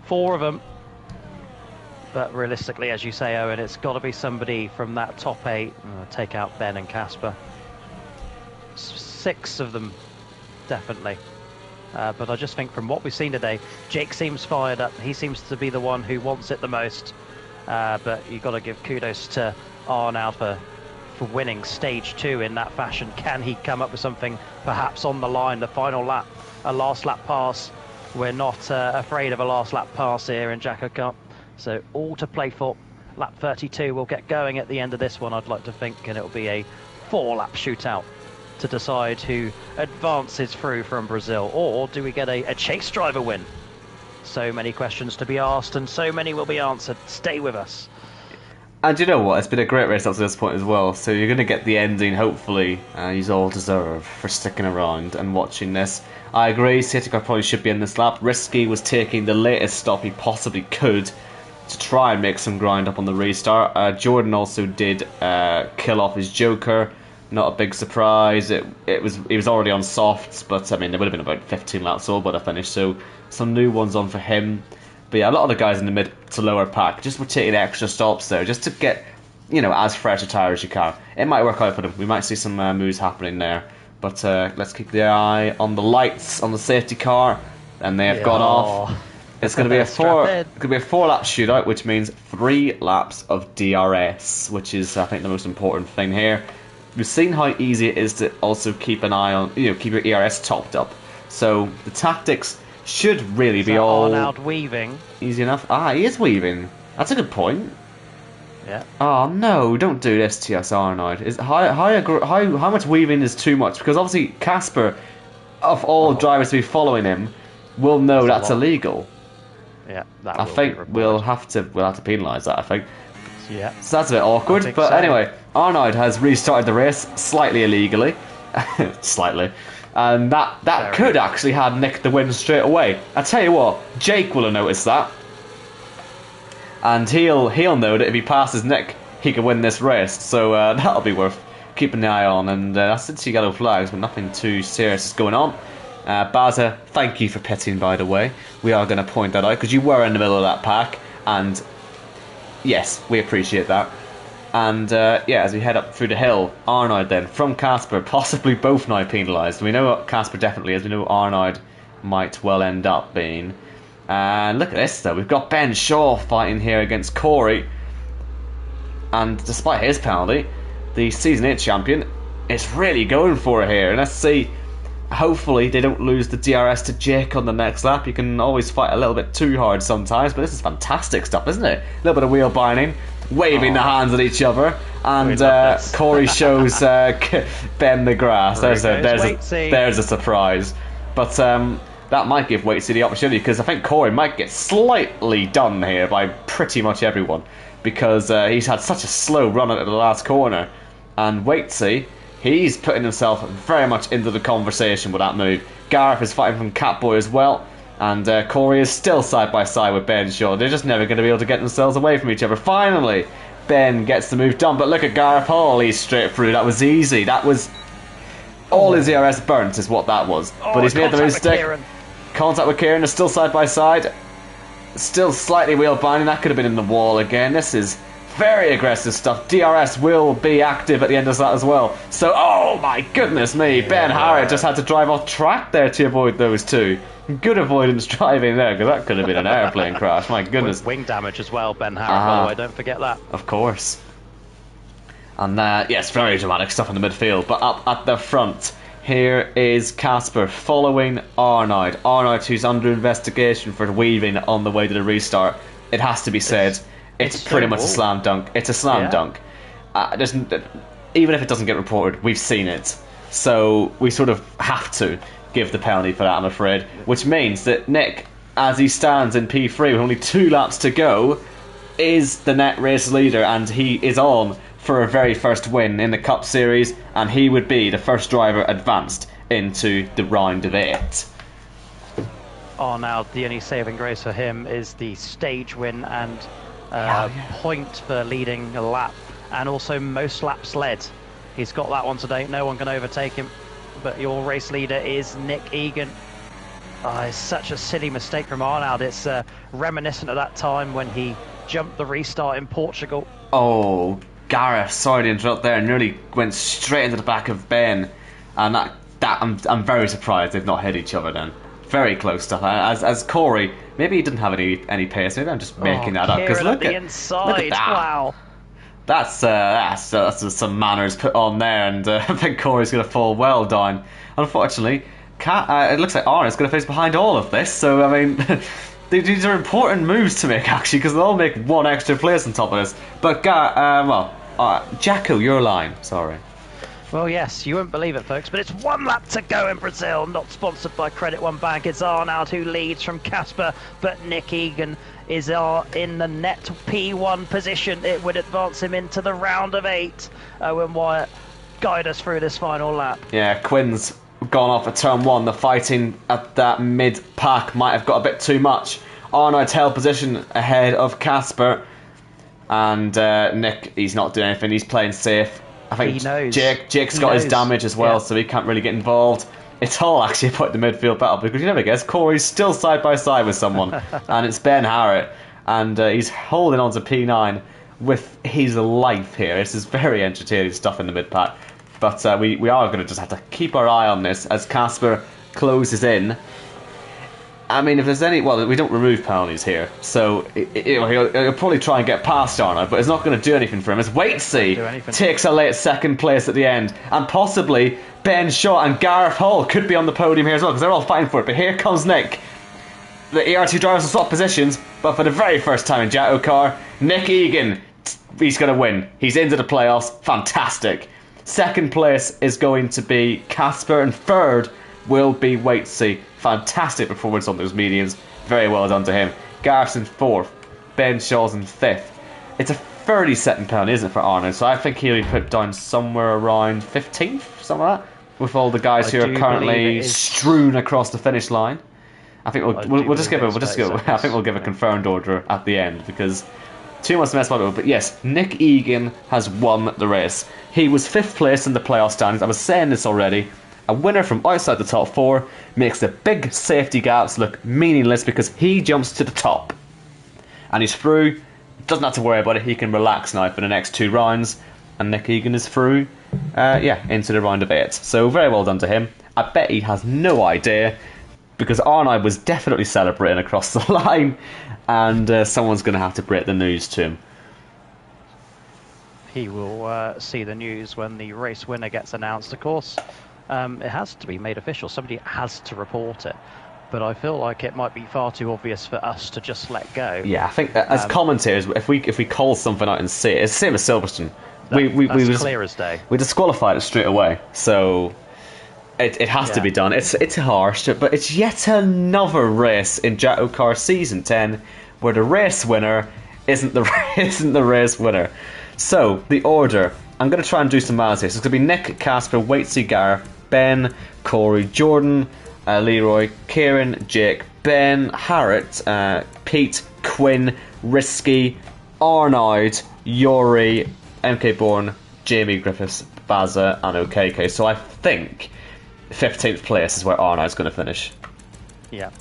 Speaker 2: 4 of them. But realistically, as you say, Owen, it's got to be somebody from that top 8. Take out Ben and Casper. 6 of them, definitely. But I just think from what we've seen today, Jake seems fired up. He seems to be the one who wants it the most. But you've got to give kudos to Arnoud for winning stage 2 in that fashion. Can he come up with something perhaps on the line, the final lap, a last lap pass? We're not afraid of a last lap pass here in JACKOCAR. So all to play for. Lap 32 will get going at the end of this one, I'd like to think, and it'll be a 4-lap shootout to decide who advances through from Brazil. Or do we get a chase driver win? So many questions to be asked, and so many will be answered. Stay with us.
Speaker 1: And you know what? It's been a great race up to this point as well. So you're going to get the ending, hopefully, you all deserve for sticking around and watching this. I agree, JACKOCAR probably should be in this lap. Risky was taking the latest stop he possibly could to try and make some ground up on the restart. Jordan also did kill off his Joker. Not a big surprise. He was already on softs, but I mean there would have been about 15 laps all but a finish. So some new ones on for him. But yeah, a lot of the guys in the mid to lower pack just were taking extra stops there, just to get, as fresh a tyre as you can. It might work out for them. We might see some moves happening there. But let's keep the eye on the lights on the safety car, and they have gone off. It's going to be a 4-lap shootout, which means 3 laps of DRS, which is, I think, the most important thing here. We've seen how easy it is to also keep an eye on, keep your ERS topped up. So the tactics should really be all
Speaker 2: Arnoud weaving.
Speaker 1: Easy enough. He is weaving. That's a good point.
Speaker 2: Yeah.
Speaker 1: Oh no! Don't do this to us, Arnoud. How much weaving is too much? Because obviously Casper, of all drivers to be following him, will know that's illegal.
Speaker 2: Yeah,
Speaker 1: I think we'll have to penalise that. I think.
Speaker 2: Yeah.
Speaker 1: So that's a bit awkward. But so. Anyway, Arnoud has restarted the race slightly illegally, slightly. And that could actually have Nick the win straight away. I tell you what, Jake will have noticed that, and he'll know that if he passes Nick, he can win this race. So that'll be worth keeping an eye on. And that's the 2 yellow flags, but nothing too serious is going on. Baza, thank you for pitting, by the way. We are going to point that out because you were in the middle of that pack, and yes, we appreciate that. And as we head up through the hill, Arnoud then, from Casper, possibly both now penalised. We know what Casper definitely is, we know what Arnoud might well end up being. And look at this though, we've got Ben Shaw fighting here against Corey. And despite his penalty, the Season 8 champion is really going for it here. And let's see, hopefully they don't lose the DRS to Jake on the next lap. You can always fight a little bit too hard sometimes, but this is fantastic stuff, isn't it? A little bit of wheel binding, waving the hands at each other, and Corey shows Ben the grass. There's a surprise. But that might give Waitsy the opportunity, because I think Corey might get slightly done here by pretty much everyone, because he's had such a slow run at the last corner. And Waitsy, he's putting himself very much into the conversation with that move. Gareth is fighting from Catboy as well. And Corey is still side by side with Ben Shaw. They're just never going to be able to get themselves away from each other. Finally, Ben gets the move done. But look at Gareth Hall. He's straight through. That was easy. That was all his ERS burnt is what that was. But he's made the mistake. Contact with Kieran. They're still side by side. Still slightly wheel binding. That could have been in the wall again. This is very aggressive stuff. DRS will be active at the end of that as well. So, oh my goodness me. Ben Harrett just had to drive off track there to avoid those two. Good avoidance driving there, because that could have been an airplane crash. My goodness.
Speaker 2: Wing damage as well, Ben Harrett, by the way. Don't forget that.
Speaker 1: Of course. And yes, very dramatic stuff in the midfield. But up at the front, here is Casper following Arnoud. Arnoud, who's under investigation for weaving on the way to the restart. It has to be said, it's pretty much a slam dunk. It's a slam dunk. Even if it doesn't get reported, we've seen it. So we sort of have to give the penalty for that, I'm afraid. Which means that Nick, as he stands in P3 with only 2 laps to go, is the net race leader, and he is on for a very first win in the Cup Series, and he would be the first driver advanced into the round of 8.
Speaker 2: Oh, now the only saving grace for him is the stage win and point for leading a lap, and also most laps led. He's got that one today. No one can overtake him. But your race leader is Nick Egan. Oh, it's such a silly mistake from Arnold. It's reminiscent of that time when he jumped the restart in Portugal.
Speaker 1: Oh, Gareth, sorry to interrupt there. Nearly went straight into the back of Ben, and I'm very surprised they've not hit each other then. Very close stuff. As Corey, maybe he didn't have any pace. Maybe I'm just making that up. Because
Speaker 2: look at that. Wow.
Speaker 1: That's some manners put on there, and I think Corey's going to fall well down. Unfortunately, it looks like Arnaud's going to face behind all of this. So I mean, these are important moves to make actually, because they'll make one extra place on top of this. But Jacko, your line. Sorry.
Speaker 2: Well, yes, you won't believe it, folks, but it's 1 lap to go in Brazil. Not sponsored by Credit One Bank. It's Arnaud who leads from Casper, but Nick Egan is in the net P1 position. It would advance him into the round of 8. Owen Wyatt, guide us through this final lap.
Speaker 1: Yeah, Quinn's gone off at turn 1. The fighting at that mid-pack might have got a bit too much. Arnaud's held position ahead of Casper, and Nick, he's not doing anything. He's playing safe. I think Jake's got his damage as well, so he can't really get involved. It's all actually about the midfield battle, because you never guess, Corey's still side by side with someone, and it's Ben Harrett, and he's holding on to P9 with his life here. This is very entertaining stuff in the mid-pack, but we are going to just have to keep our eye on this as Casper closes in. I mean, if there's any... Well, we don't remove penalties here, so he'll probably try and get past Arnaud, but it's not going to do anything for him. As Waitsy takes a late 2nd place at the end, and possibly Ben Shaw and Gareth Hall could be on the podium here as well, because they're all fighting for it. But here comes Nick. The ER2 drivers will swap positions, but for the very first time in JACKOCAR, Nick Egan, he's going to win. He's into the playoffs. Fantastic. 2nd place is going to be Casper, and 3rd will be Waitsy. Fantastic performance on those mediums. Very well done to him. Gareth's in 4th. Ben Shaw's in 5th. It's a 30-second penalty, isn't it, for Arnaud? So I think he'll be put down somewhere around 15th, something like that, with all the guys who are currently strewn across the finish line. I think we'll just give a confirmed order at the end, because too much to mess about it. But yes, Nick Egan has won the race. He was 5th place in the playoff standings. I was saying this already. A winner from outside the top 4 makes the big safety gaps look meaningless, because he jumps to the top. And he's through. Doesn't have to worry about it. He can relax now for the next 2 rounds. And Nick Egan is through, into the round of 8. So very well done to him. I bet he has no idea, because Arnaud was definitely celebrating across the line. And someone's going to have to break the news to him.
Speaker 2: He will see the news when the race winner gets announced, of course. It has to be made official. Somebody has to report it. But I feel like it might be far too obvious for us to just let go.
Speaker 1: Yeah, I think as commentators, if we call something out and say it, it's the same as Silverstone.
Speaker 2: That's clear as day.
Speaker 1: We disqualified it straight away. So it has to be done. It's harsh, but it's yet another race in JACKOCAR Season 10 where the race winner isn't the race winner. So the order. I'm going to try and do some maths here. So it's going to be Nick, Casper, Waitsy, Gareth, Ben, Corey, Jordan, Leroy, Kieran, Jake, Ben, Harriet, Pete, Quinn, Risky, Arnaud, Yuri, MK Bourne, Jamie Griffiths, Baza, and OKK. So I think 15th place is where Arnaud's going to finish.
Speaker 2: Yeah.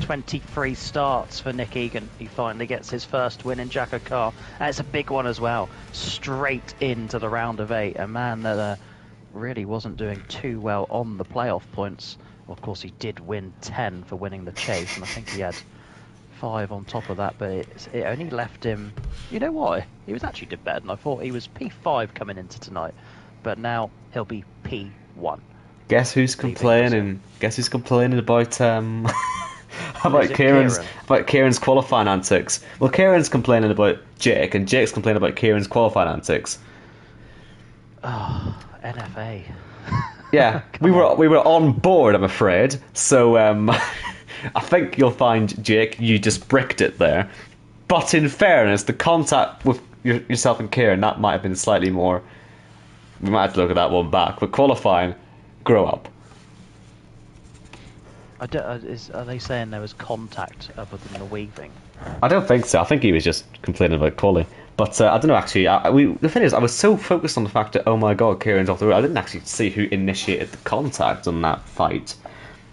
Speaker 2: 23 starts for Nick Egan. He finally gets his first win in JACKOCAR. And it's a big one as well. Straight into the round of 8. A man that really wasn't doing too well on the playoff points. Well, of course, he did win 10 for winning the chase. And I think he had 5 on top of that. But it only left him... You know what? He was actually did better than I thought. He was P5 coming into tonight. But now he'll be P1.
Speaker 1: Guess who's complaining? Guess who's complaining about...
Speaker 2: Is it Kieran?
Speaker 1: about Kieran's qualifying antics? Well, Kieran's complaining about Jake, and Jake's complaining about Kieran's qualifying antics.
Speaker 2: Oh, NFA.
Speaker 1: Yeah, we were on board, I'm afraid. So I think you'll find, Jake, you just bricked it there. But in fairness, the contact with yourself and Kieran, that might have been slightly more. We might have to look at that one back. But qualifying, grow up.
Speaker 2: Are they saying there was contact other than the weaving?
Speaker 1: I don't think so. I think he was just complaining about quali. But I don't know, actually. The thing is, I was so focused on the fact that, oh my god, Kieran's off the road, I didn't actually see who initiated the contact on that fight.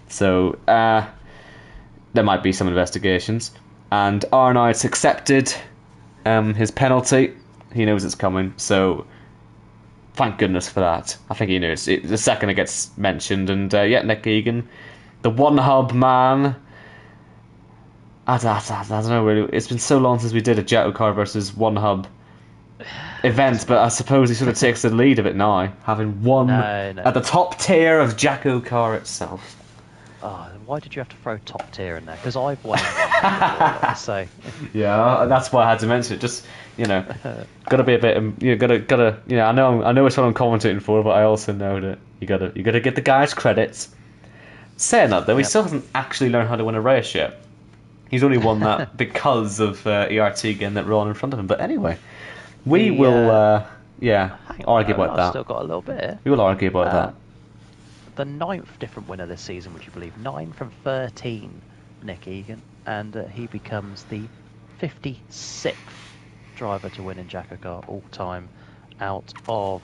Speaker 1: So, there might be some investigations. And Arnoud's accepted his penalty. He knows it's coming, so thank goodness for that. I think he knows. The second it gets mentioned, and Nick Egan, the one hub man. I don't know really. It's been so long since we did a JACKOCAR versus one hub event, but I suppose he sort of takes the lead of it now, having won at the top tier of JACKOCAR itself.
Speaker 2: Oh, why did you have to throw top tier in there? Because I've won before, so.
Speaker 1: Yeah, that's why I had to mention it. Just gotta be a bit. Gotta. I know it's what I'm commentating for, but I also know that you gotta get the guys credits. Saying that though, he still hasn't actually learned how to win a race yet. He's only won that because of ERT getting that run in front of him. But anyway, we will argue about that.
Speaker 2: I've still got a little bit here.
Speaker 1: We will argue about that.
Speaker 2: The 9th different winner this season, would you believe? 9 from 13, Nick Egan. And he becomes the 56th driver to win in JACKOCAR all time out of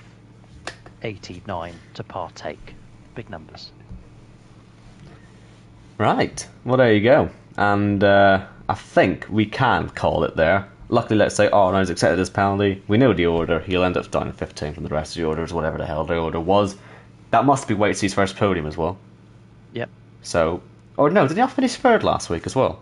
Speaker 2: 89 to partake. Big numbers.
Speaker 1: Right. Well, there you go. And I think we can call it there. Luckily, let's say Arnoud's accepted his penalty. We know the order. He'll end up down in 15 from the rest of the orders, whatever the hell the order was. That must be Waitsy's first podium as well.
Speaker 2: Yep.
Speaker 1: So, or no, did he not finish third last week as well?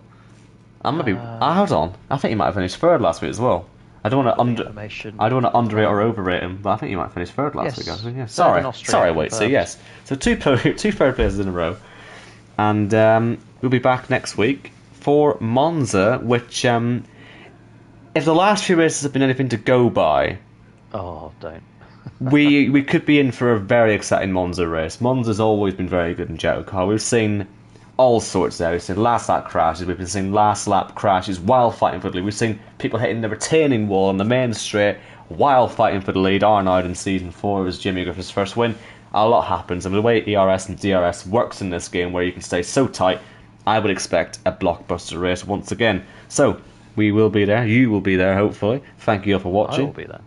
Speaker 1: Hold on. I think he might have finished third last week as well. I don't want to underrate or overrate him, but I think he might have finished third last week. Yeah. Sorry, Waitsy. Yes. So two third places in a row. And we'll be back next week for Monza, which, if the last few races have been anything to go by...
Speaker 2: Oh, don't.
Speaker 1: we could be in for a very exciting Monza race. Monza's always been very good in JACKOCAR. We've seen all sorts there. We've seen last lap crashes, we've been seeing last lap crashes while fighting for the lead. We've seen people hitting the retaining wall on the main straight while fighting for the lead. Arnoud in Season 4 was Jimmy Griffith's first win. A lot happens, and the way ERS and DRS works in this game, where you can stay so tight, I would expect a blockbuster race once again. So, we will be there. You will be there, hopefully. Thank you all for watching.
Speaker 2: I will be there.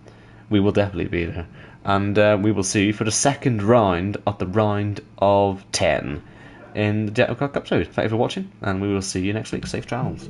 Speaker 1: We will definitely be there. And we will see you for the second round of the round of 10 in the JACKOCAR Cup Series. Thank you for watching, and we will see you next week. Safe travels.